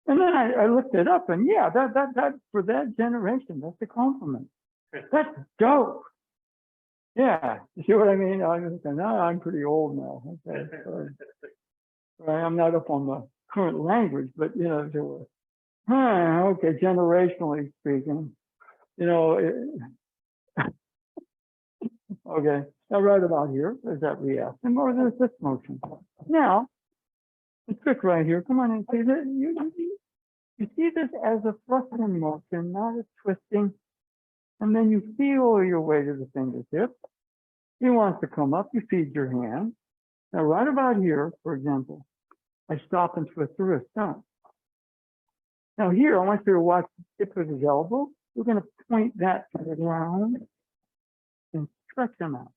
And then I looked it up, and yeah, that for that generation, that's a compliment. That's dope. Yeah, you see what I mean? I'm pretty old now. Okay, so I'm not up on the current language, but you know, there were, okay, generationally speaking, you know, okay. Now, right about here, there's that reaction, or there's this motion. Now, it's quick right here. Come on and see that you see this as a thrusting motion, not a twisting, and then you feel your way to the fingertip. He wants to come up, you feed your hand. Now, right about here, for example, I stop and twist the wrist down. Now here, I want you to watch the tip of his elbow. We're going to point that to the ground and stretch him out.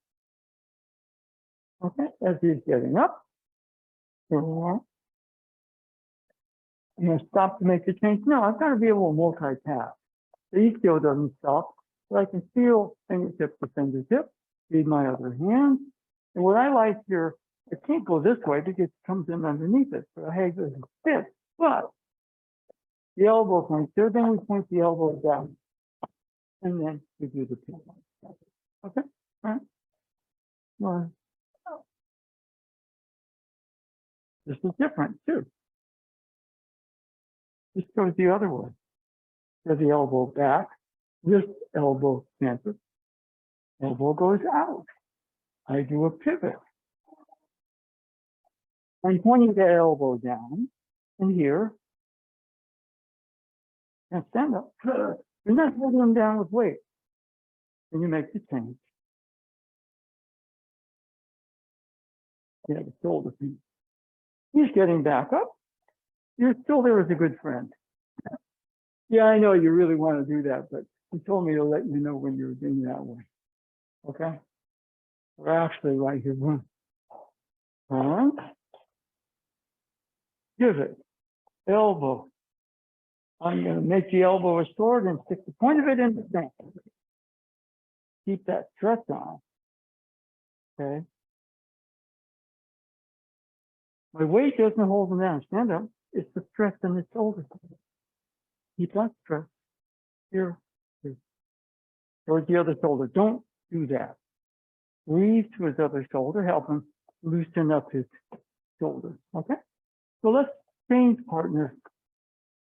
Okay, as he's getting up. I'm going to stop to make the change. No, I've got to be able to multitask. The EQ doesn't stop, but I can feel fingertip to fingertip. Feed my other hand. And what I like here, it can't go this way because it comes in underneath it. So I have this fit, but the elbow points there, then we point the elbow down. And then we do the pin. Okay? All right. Well, this is different too. This goes the other way. There's the elbow back, this elbow center. Elbow goes out. I do a pivot. I'm pointing the elbow down, and here, and stand up. You're not holding them down with weight. And you make the change. Yeah, the shoulder thing. He's getting back up. You're still there as a good friend. Yeah, I know you really want to do that, but he told me to let you know when you're doing that way. Okay? We're actually right here. Turn. Give it. Elbow. I'm going to make the elbow a sword and stick the point of it in the sand. Keep that stress on. Okay? My weight doesn't hold them down. Stand up. It's the stress in the shoulder. Keep that stress. Here. Towards the other shoulder. Don't do that. Breathe to his other shoulder. Help him loosen up his shoulder. Okay? So let's change partner.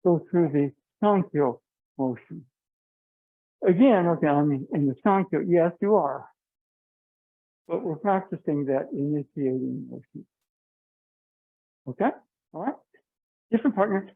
Go through the Sankyo motion. Again, okay, I mean, in the Sankyo, yes, you are. But we're practicing that initiating motion. Okay? All right? Different partner.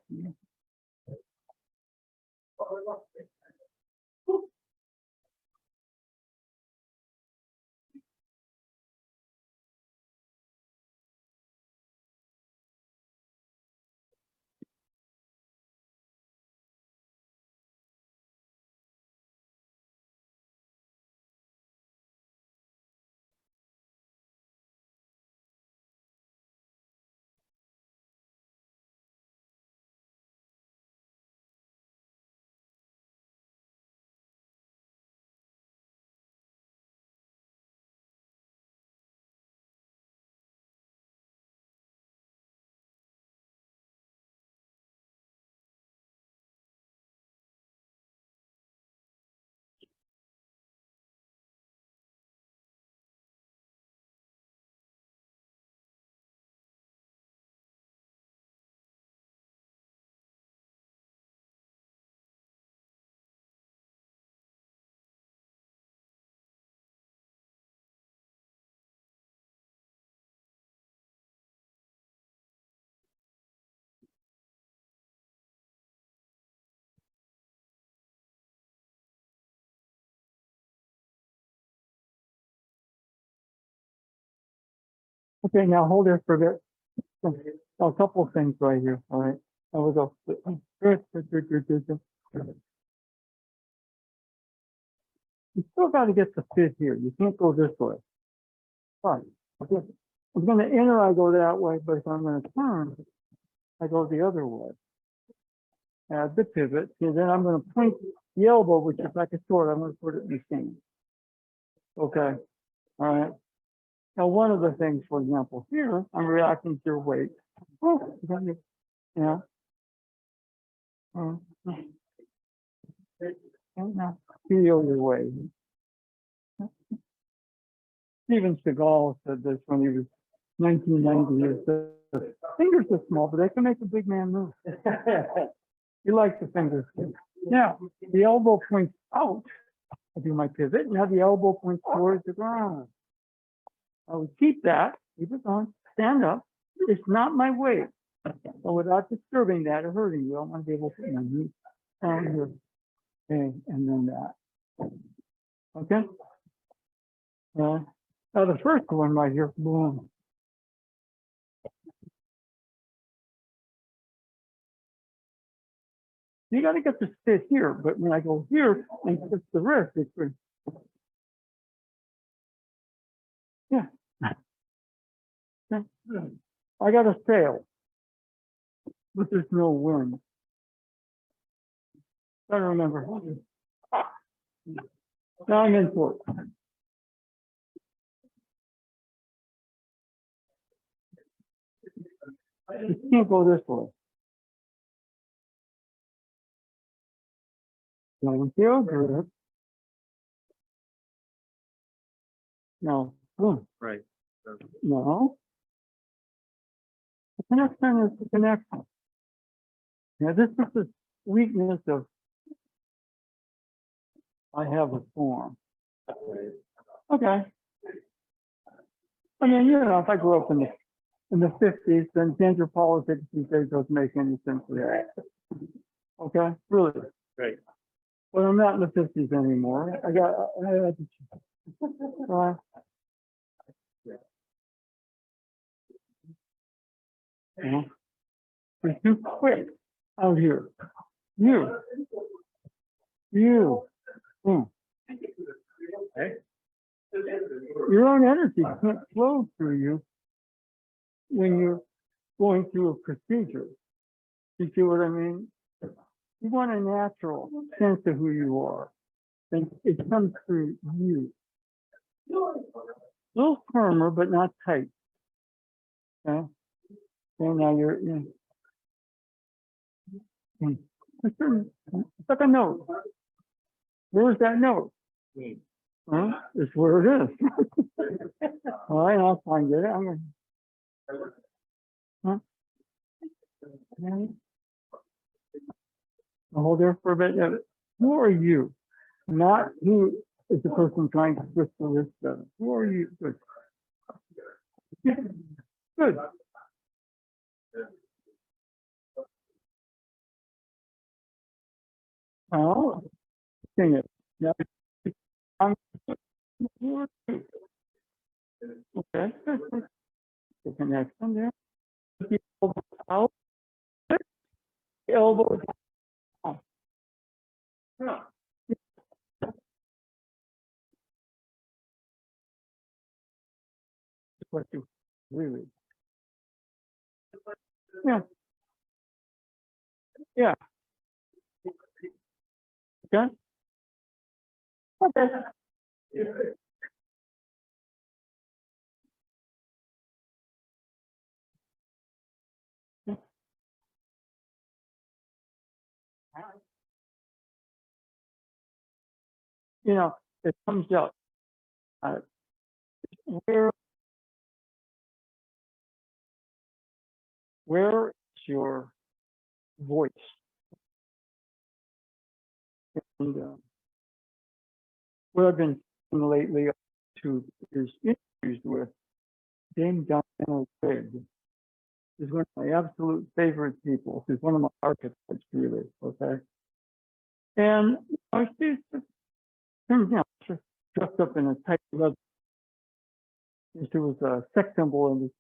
Okay, now hold there for a bit. A couple of things right here, all right? And we'll go. Good. You still got to get the fit here. You can't go this way. Fine. Okay. If I'm going to enter, I go that way, but if I'm going to turn, I go the other way. Add the pivot, and then I'm going to point the elbow, which is like a sword. I'm going to put it in the same. Okay. All right. Now, one of the things, for example, here, I'm reacting to your weight. Oh, yeah. Now, feel your weight. Steven Seagal said this when he was 1990. He said, fingers are small, but they can make a big man move. He likes the fingers. Now, the elbow points out. I do my pivot. Now the elbow points towards the ground. I would keep that. Keep it going. Stand up. It's not my weight. So without disturbing that or hurting you, I want to be able to put my knee down here. Okay, and then that. Okay? Now the first one right here, boom. You got to get the fit here, but when I go here and twist the wrist, it's pretty. Yeah. I got a sail, but there's no wind. I don't remember. Now I'm in for it. You can't go this way. Don't feel good. No. Boom. Right. No. The connection is the connection. Now this is the weakness of I have a form. Okay. I mean, you know, if I grew up in the 50s, then gender politics these days doesn't make any sense to that. Okay, really. Right. But I'm not in the 50s anymore. I had to you know, you're too quick out here. You. Hmm. Your own energy can't flow through you when you're going through a procedure. You see what I mean? You want a natural sense of who you are. And it comes through you. A little firmer, but not tight. Okay? And now you're in. It's like a note. Where's that note? Huh? It's where it is. All right, I'll find it. I'm gonna. Huh? I'll hold there for a bit. Who are you? Not who is the person trying to twist the wrist better. Who are you? Good. Good. Oh, sing it. Yeah. I'm, okay. The connection there. The elbow out. Elbow down. Yeah. What you really. Yeah. Yeah. Okay. Okay. You know, it comes up. Uh, where where is your voice? And, what I've been doing lately to is interviews with James John Craig is one of my absolute favorite people. He's one of my archetypes, really. Okay, and I see him, you know, just dressed up in a tight leather. There was a sex symbol in his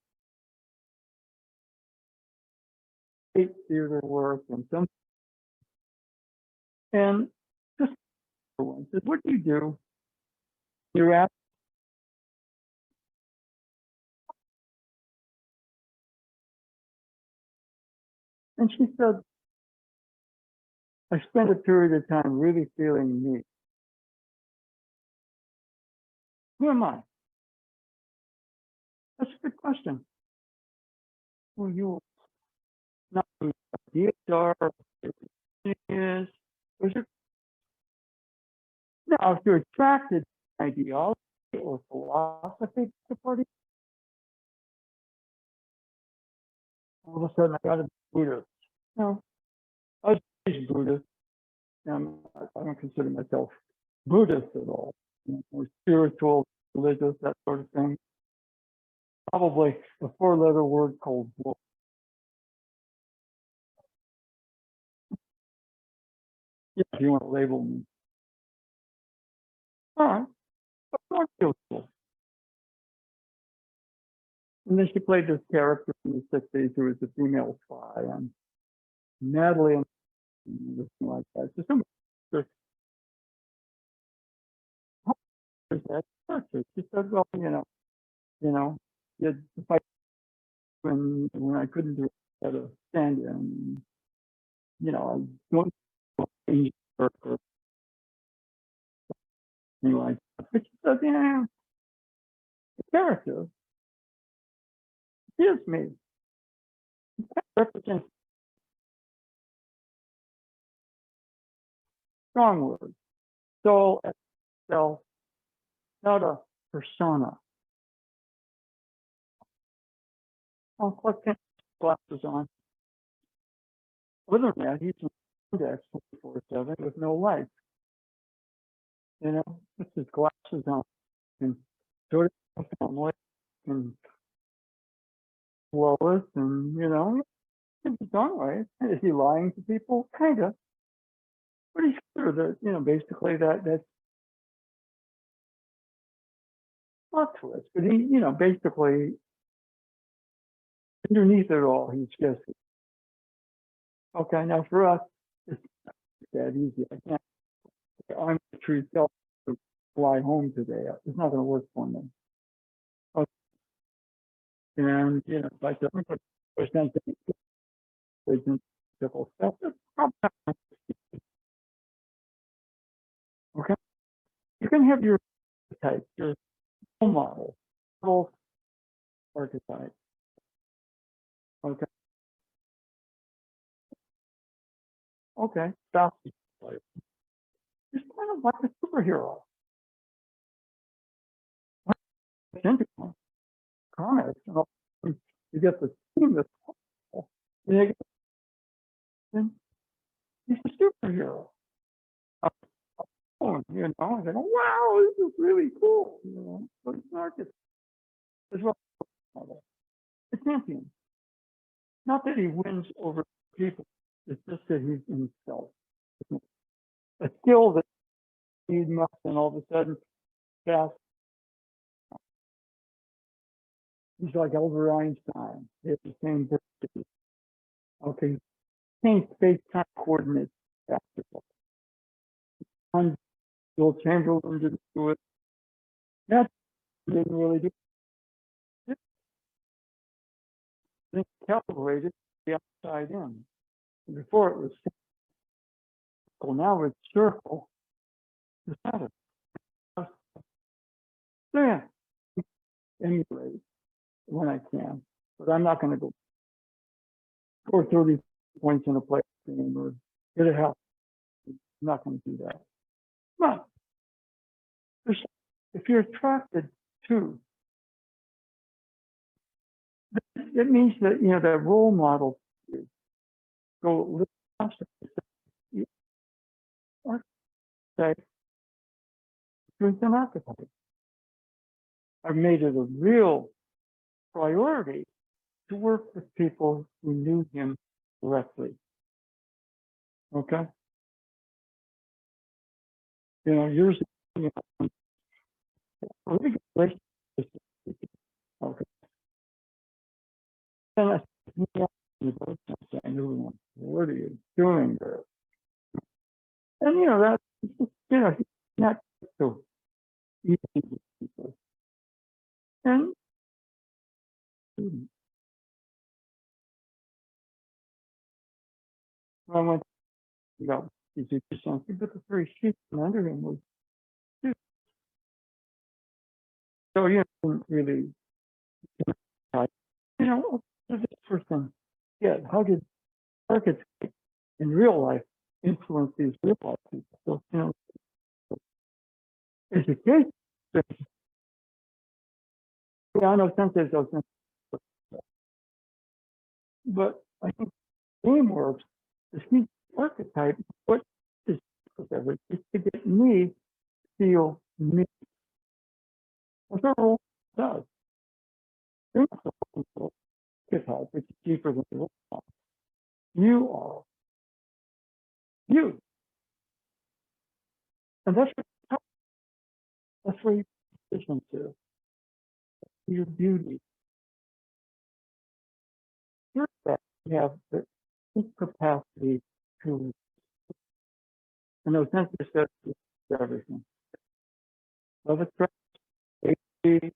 hate theater work and some, and just one said, what do you do? You're asked, and she said, I spent a period of time really feeling me. Who am I? That's a good question. Who you not who your ideas are, what your opinion is. Those are- Now, if you're attracted to ideology or philosophy, the party, all of a sudden I got to be Buddhist. No, I was raised Buddhist. And I don't consider myself Buddhist at all. Or spiritual, religious, that sort of thing. Probably a four-letter word called woke. Yeah, if you want to label me. All right. But more beautiful. And then she played this character in the 60s who was a female spy, and Natalie and everything like that. So some there's that character. She said, well, you had to fight when I couldn't do it, I had to stand in. I don't change or anyway. But she said, yeah, the character is me. It represents strong word. Soul, self, not a persona. I'll click glasses on. Other than that, he's an index 24/7 with no life. With his glasses on and sort of family and Lois and in his own way. Is he lying to people? Kind of. But he's clear that, basically that's not twist. But he, basically underneath it all, he's just okay. Now for us, it's not that easy. I can't. I'm the true self to fly home today. It's not going to work for me. Okay. And if I don't present the stuff, it's probably not. Okay. You can have your type, your role model, role archetype. Okay. Okay. Stop. It's kind of like a superhero. It's interesting. Comics, you get the team that's cool. And he's a superhero. Oh, I go, wow, this is really cool. But it's not just as well. It's champion. Not that he wins over people. It's just that he's himself. A skill that he must, and all of a sudden, fast. He's like Albert Einstein. They have the same birthday. Okay. Same space-time coordinates. On Bill Chamberlain didn't do it. That didn't really do it. They calibrated the upside in. Before it was circle, now it's circle. It's not a so yeah, emulate when I can. But I'm not going to go score 30 points in a play game or get a help. I'm not going to do that. But if you're attracted to, it means that that role model go say strength and archetype. I've made it a real priority to work with people who knew him directly. Okay? Yours, really good relationship. Okay. And everyone, what are you doing there? And that's not so easy with people. And when I went these Egyptians, but the very sheep under him was too. So didn't really what did this person get? How did architects in real life influence these real life people? So, education. Yeah, I know senses those things. But I think frameworks, the speech archetype, what is whatever, is to get me to feel me. That's what role does. You're not the whole archetype, it's deeper than the role. You are you. And that's where you position to your beauty. You're that you have the capacity to, and those sensors says everything. Love attract, safety,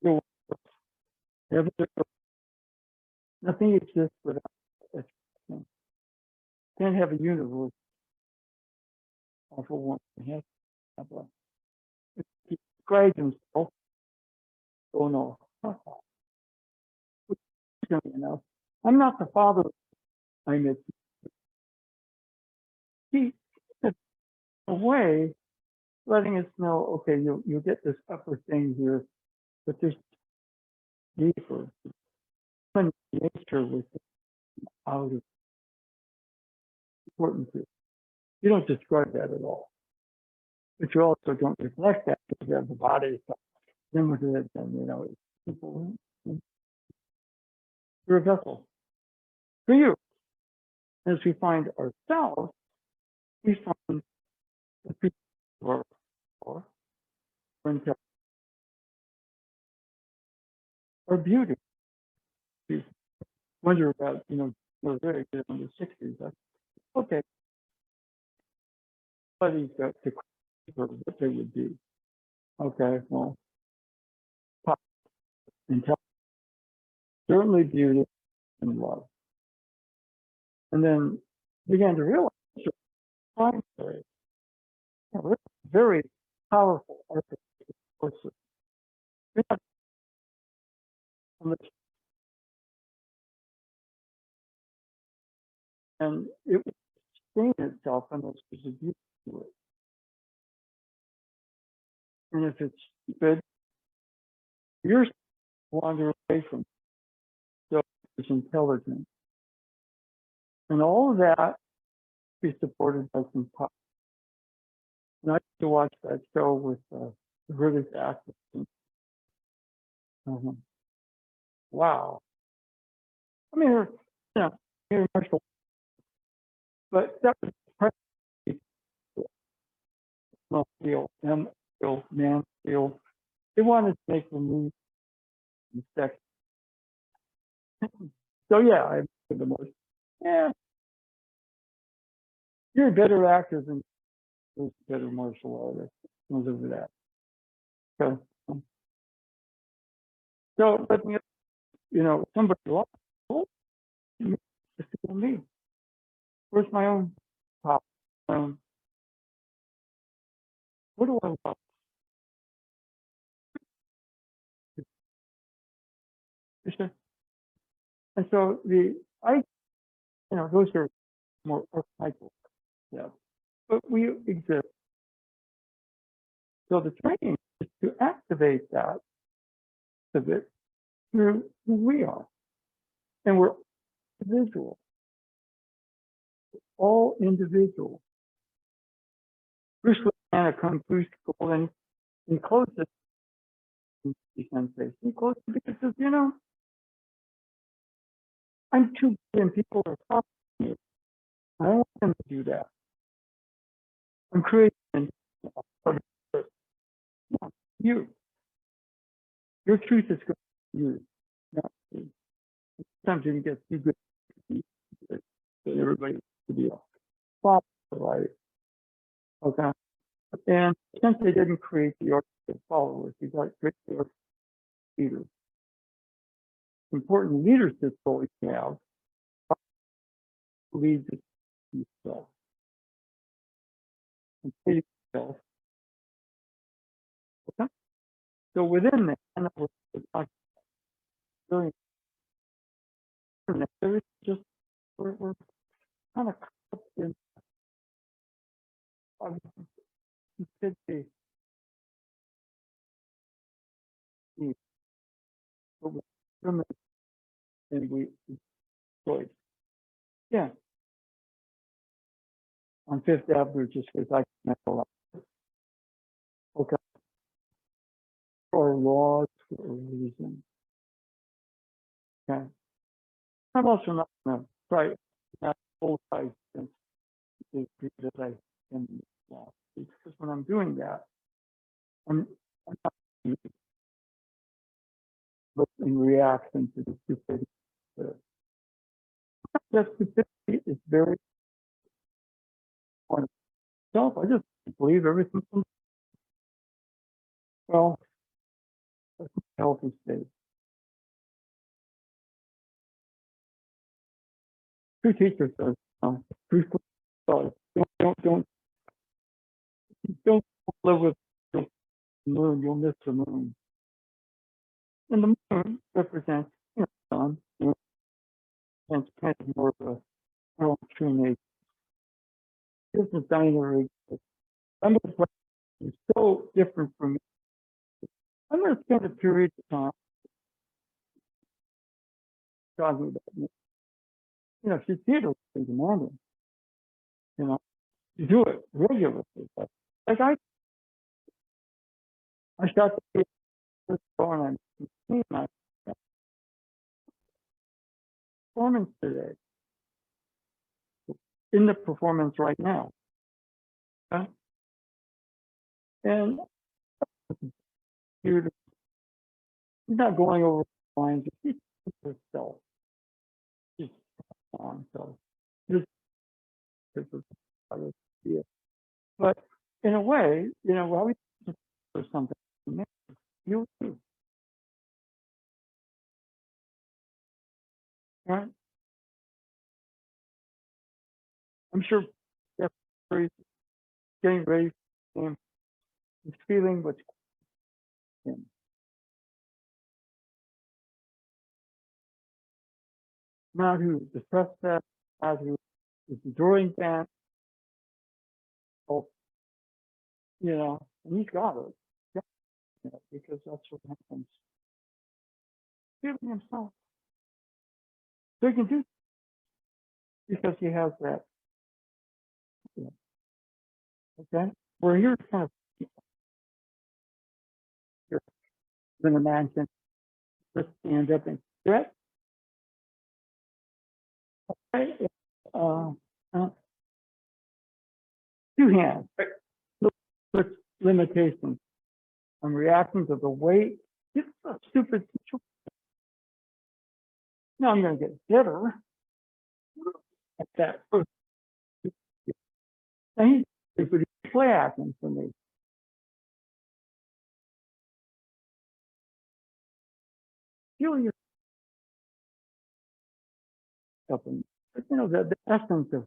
your everything. Nothing exists without attraction. Can't have a universe for one. It has to have he described himself. Oh no. I'm not the father. I'm a he away, letting us know, okay, you get this upper thing here, but there's deeper. When nature was out of importance. You don't describe that at all. But you also don't reflect that because you have the body. So then with it, then people, you're a vessel for you. As we find ourselves, we find the people or or beauty. We wonder about, we're very good in the 60s. Okay, somebody's got to for what they would be. Okay, well, pop and tell, certainly beauty and love. And then began to realize primary, very powerful architecture forces. And it would sustain itself unless there's a beauty to it. And if it's good, you're wandering away from it. So it's intelligent. And all of that is supported by some pop. And I used to watch that show with the British actors. Wow. I mean, you're Marshall, but that was Mansfield, Mansfield. They wanted to make the movie sex. So yeah, I the most. Yeah, you're a better actor than better martial artist. I'll live with that. Okay. So, but somebody lost. Just for me. Where's my own pop? What do I love? And so those are more archetypal. Yeah. But we exist. So the training is to activate that a bit through who we are. And we're individual. All individual. Bruce Lee had a kung fu school and he closed it. He closed it because I'm too good and people are following me. I don't want them to do that. I'm creating you. Your truth is going to be you, not me. Sometimes you can get too good everybody to be a spot, right? Okay. And since they didn't create the order of followers, you got great leaders. Important leadership roles you have lead to yourself. And say yourself. Okay. So within that, and we're very there is just we're kind of caught in you could be and we destroyed. Yeah. On Fifth Avenue, just because I can a lot. Okay. Or laws for a reason. Okay. I'm also not going to try not both sides because I can law. Because when I'm doing that, I'm not but in reaction to the stupidity. That stupidity is very on itself. I just believe everything. Well, that's a healthy state. Two teachers says, don't live with the moon. You'll miss the moon. And the moon represents, sun, and it's kind of more of a true nature. This is binary. I'm it's so different from me. I'm going to spend a period of time talking about me. She's theater demanding. You do it regularly. Like I shot the first and I'm seeing my performance today. In the performance right now. Okay? And she's not going over lines, she's herself. She's on, so this is yeah. But in a way, while we for something, you do. Right? I'm sure Jeffrey's getting ready for him. He's feeling what's him. Not who depressed that, not who is enjoying that. Oh, and he's got it. Yeah, because that's what happens. Feeling himself. So he can do because he has that. Okay? Where you're kind of you're in a mansion, just stand up and threat. Okay? Two hands. Put limitations. I'm reacting to the weight. It's a stupid situation. Now I'm going to get bitter at that first. And he's play acting for me. Feel yourself in, the essence of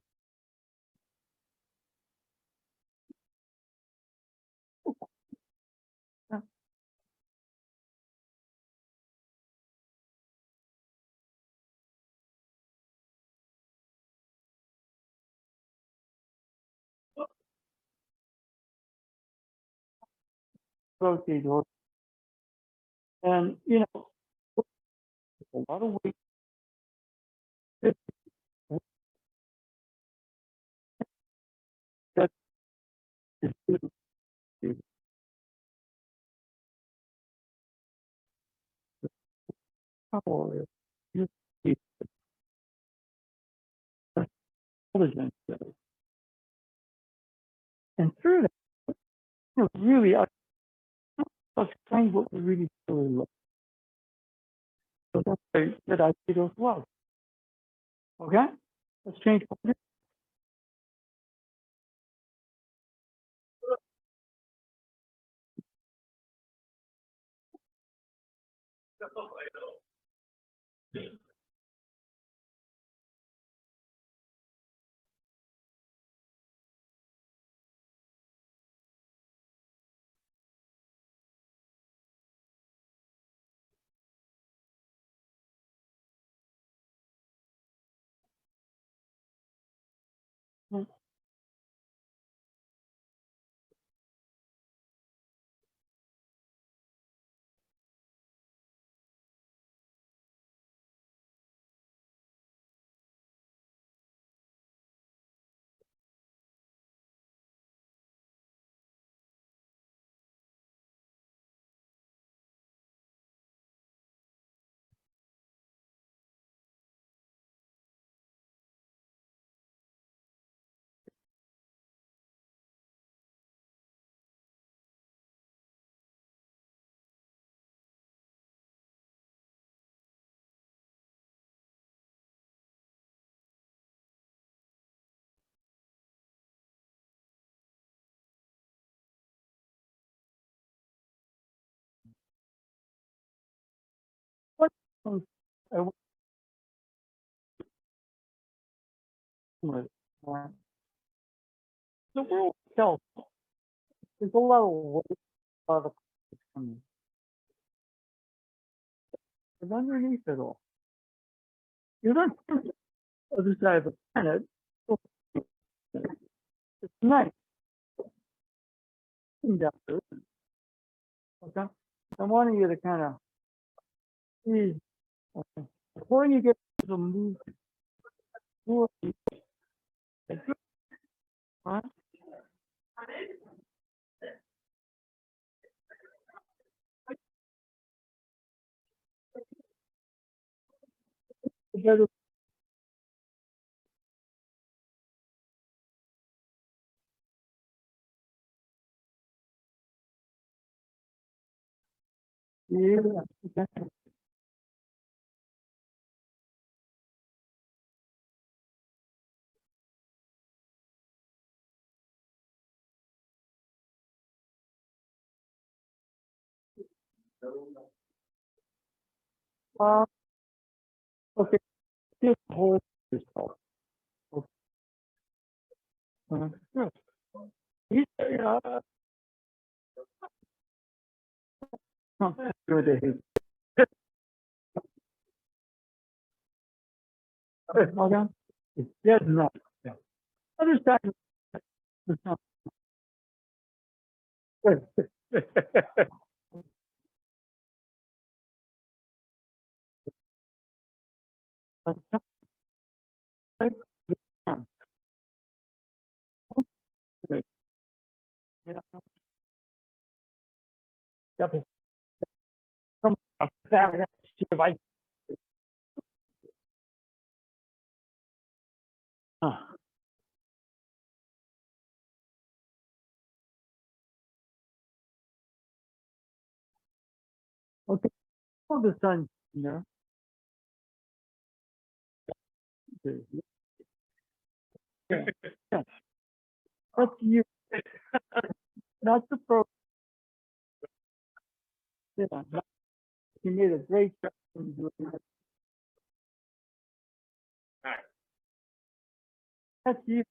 proceed. And, a lot of weight. That is power. Intelligence. And through that, really, I'll explain what we really look. So that's that I see those love. Okay? Let's change. What? I want the world itself. There's a lot of waste of coming. But underneath it all, you're not on the other side of the planet. It's nice. Down there. Okay. I wanted you to kind of see, okay, before you get to the move, huh? You better- Yeah. Okay. Uh, okay. Just hold yourself. Okay. Good. Yeah. Good to hear. Hold on. It's dead enough. Other side. It's not good. Okay, all the sun, you know. Yeah. Yeah. That's you, not the pro. Yeah, you made a great job. in doing that. That's you.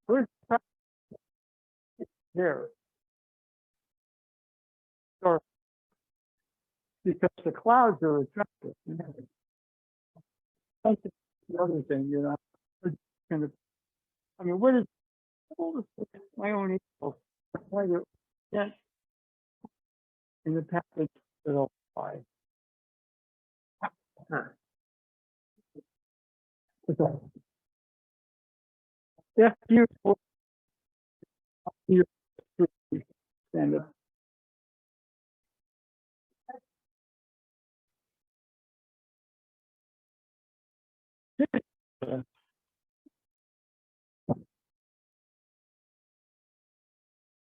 Where's the there? Or because the clouds are attractive. You know. That's the other thing, you know. It's kind of, I mean, what is all this? My own ego. Why do- Yeah, in the package that I'll buy. So, that's beautiful. You stand up.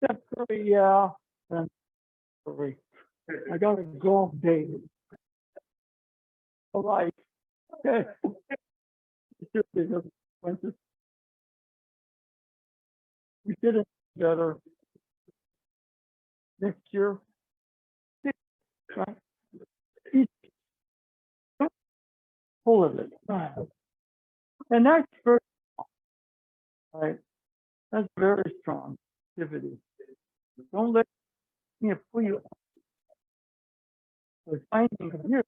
That's really, yeah. That's really, I got a golf day. All right. Okay. year because we did it together. Next year, right? Each full of it. And that's very, right? That's very strong activity. Don't let me pull you. We're finding here,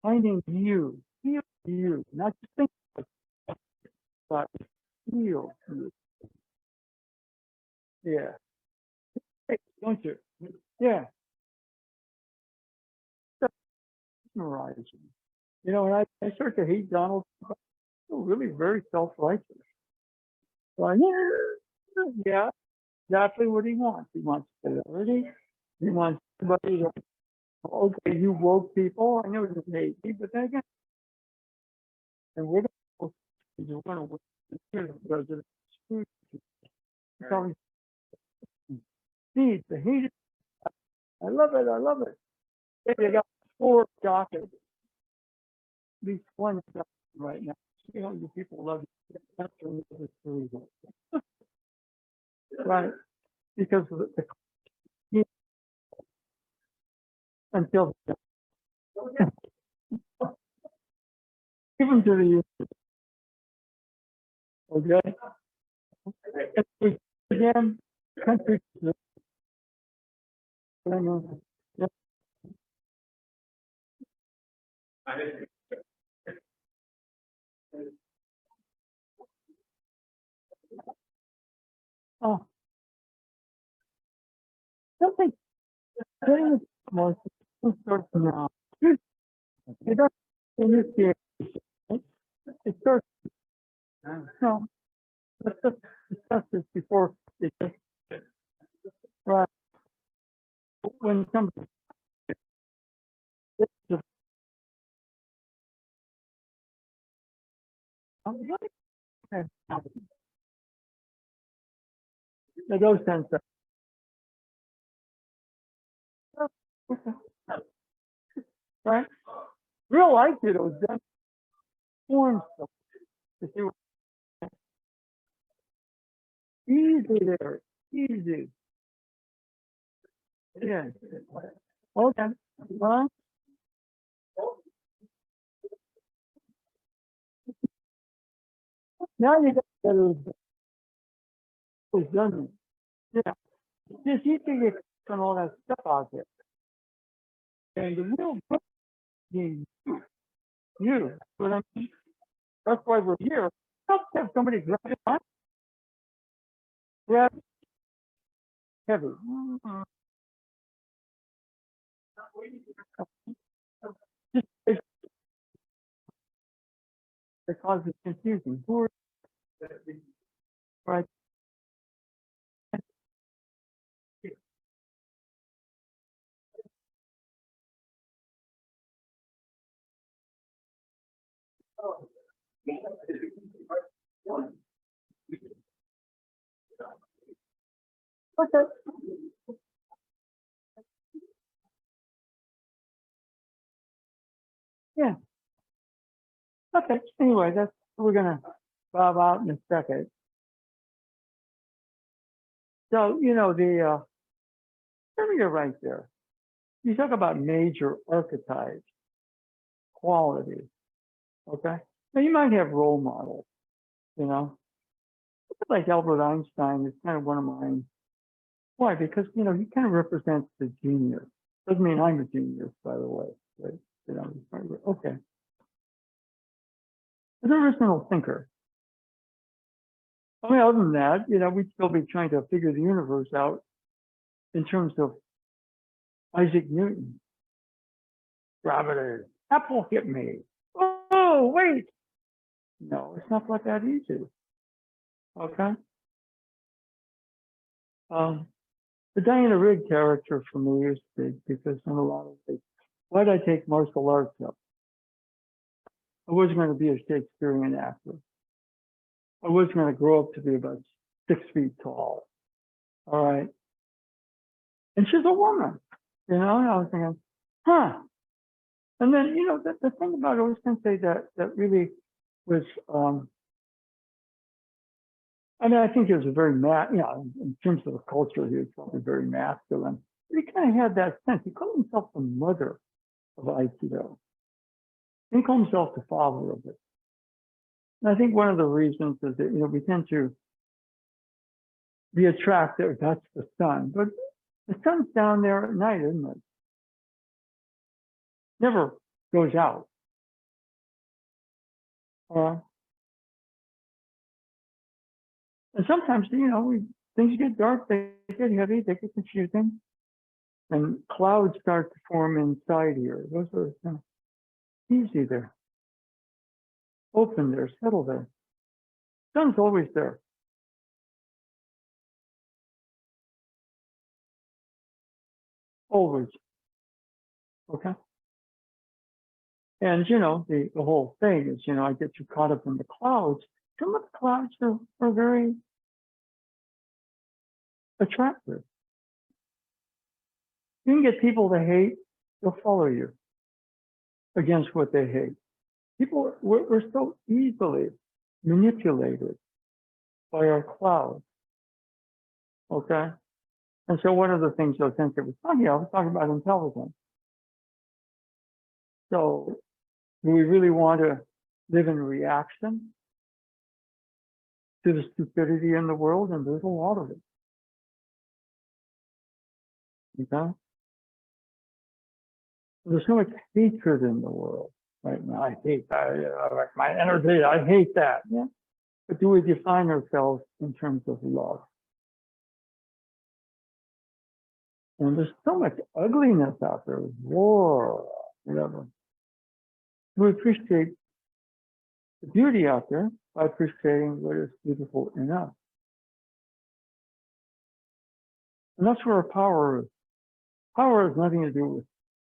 finding you, feel you, not just think, but feel you. Yeah. Hey, don't you? Yeah. Mesmerizing. You know, and I start to hate Donald Trump. He's really very self-righteous. Like, yeah, exactly what he wants. He wants stability. He wants somebody to, okay, you woke people. I know you hate me, but then again, and we're going to win the president. See, the hate. I love it. I love it. They got 4 dockets. At least one right now. You know, you people love you. That's the reason. Right. Because of the until even to the okay. And we again, country. Yeah. Oh, something getting more sort of now. It doesn't initiate. It starts. No, let's just discuss this before it just right. When somebody those sense right? Real life it was done form stuff. Easy there. Easy. Yeah. Okay. Well, now you got that it was done. Yeah. Just you can get on all that stuff out there. And the real book being you. But I mean, that's why we're here. Let's have somebody grab it on. Grab heavy. Just it causes confusion. Who are right? Okay. Yeah. Okay. Anyway, that's we're gonna bob out in a second. So, you know, let me go right there. You talk about major archetypes, qualities, okay? Now you might have role models, you know, like Albert Einstein is kind of one of mine. Why? Because, you know, he kind of represents the genius. Doesn't mean I'm a genius, by the way. But, you know, okay. An original thinker. I mean, other than that, you know, we'd still be trying to figure the universe out in terms of Isaac Newton. Gravity. Apple hit me. Oh, wait. No, it's not like that easy. Okay. The Diana Rigg character for me is big because in a lot of things, why did I take martial arts up? I wasn't going to be a Shakespearean actor. I was going to grow up to be about 6 feet tall. All right. And she's a woman, you know, and I was thinking, huh, And then, you know, the thing about Osensei that really was, I mean, I think he was a very in terms of the culture, he was probably very masculine. But he kind of had that sense. He called himself the mother of Aikido. He called himself the father of it. And I think one of the reasons is that, you know, we tend to be attracted, that's the sun. But the sun's down there at night, isn't it? Never goes out. And sometimes, you know, things get dark, they get heavy, they get confusing, and clouds start to form inside here. Those are kind of easy there, open there, settle there. Sun's always there. Always. Okay. And, you know, the whole thing is, you know, I get too caught up in the clouds. Some of the clouds are very attractive. You can get people to hate, they'll follow you against what they hate. People, we're so easily manipulated by our clouds. Okay? And so one of the things I was talking about intelligence. So do we really want to live in reaction to the stupidity in the world? And there's a lot of it. Okay? There's so much hatred in the world right now. I hate that. Like my energy, I hate that. Yeah. But do we define ourselves in terms of love? And there's so much ugliness out there, war, whatever. We appreciate the beauty out there by appreciating what is beautiful in us. And that's where our power is. Power has nothing to do with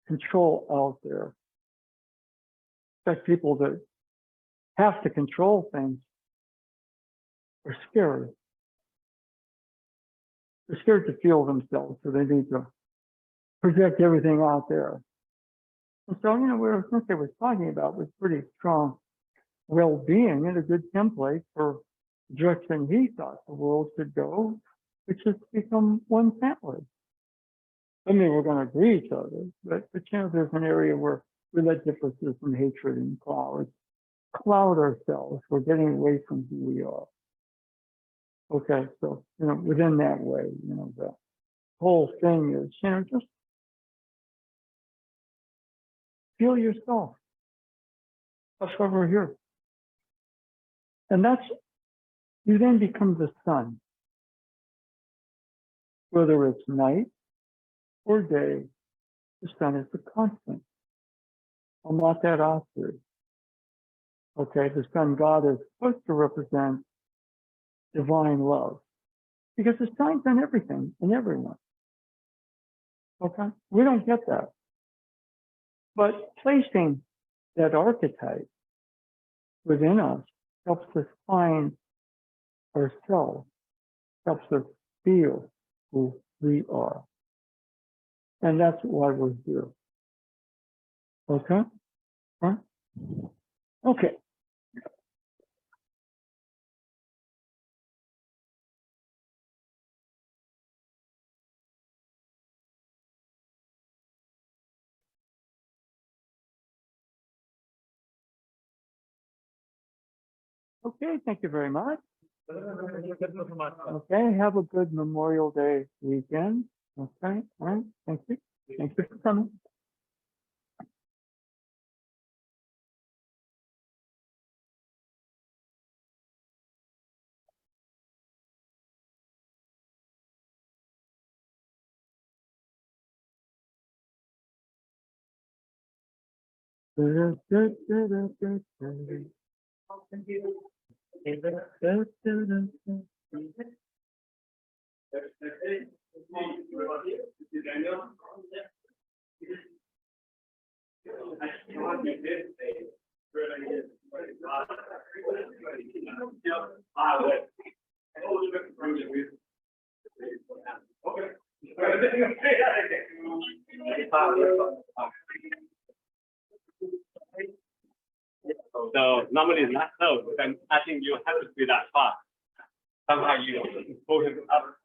control out there. In fact, people that have to control things are scared. They're scared to feel themselves, so they need to project everything out there. And so, you know, what Sensei was talking about was pretty strong well-being and a good template for the direction he thought the world should go, which is to become one family. I mean, we're going to agree each other, but you know, there's an area where we let differences and hatred and cloud ourselves. We're getting away from who we are. Okay, so, you know, within that way, you know, the whole thing is, you know, just feel yourself. That's why we're here. And that's, you then become the sun. Whether it's night or day, the sun is the constant. I'm not that ostrich. Okay, the sun god is supposed to represent divine love because it shines on everything and everyone. Okay, we don't get that. But placing that archetype within us helps us find ourselves, helps us feel who we are. And that's why we're here. Okay? All right? Okay. Okay, thank you very much. Okay, have a good Memorial Day weekend. Okay, all right, thank you. Thank you for coming. So normally it's not so, then I think you have to be that fast. Somehow you pull him up.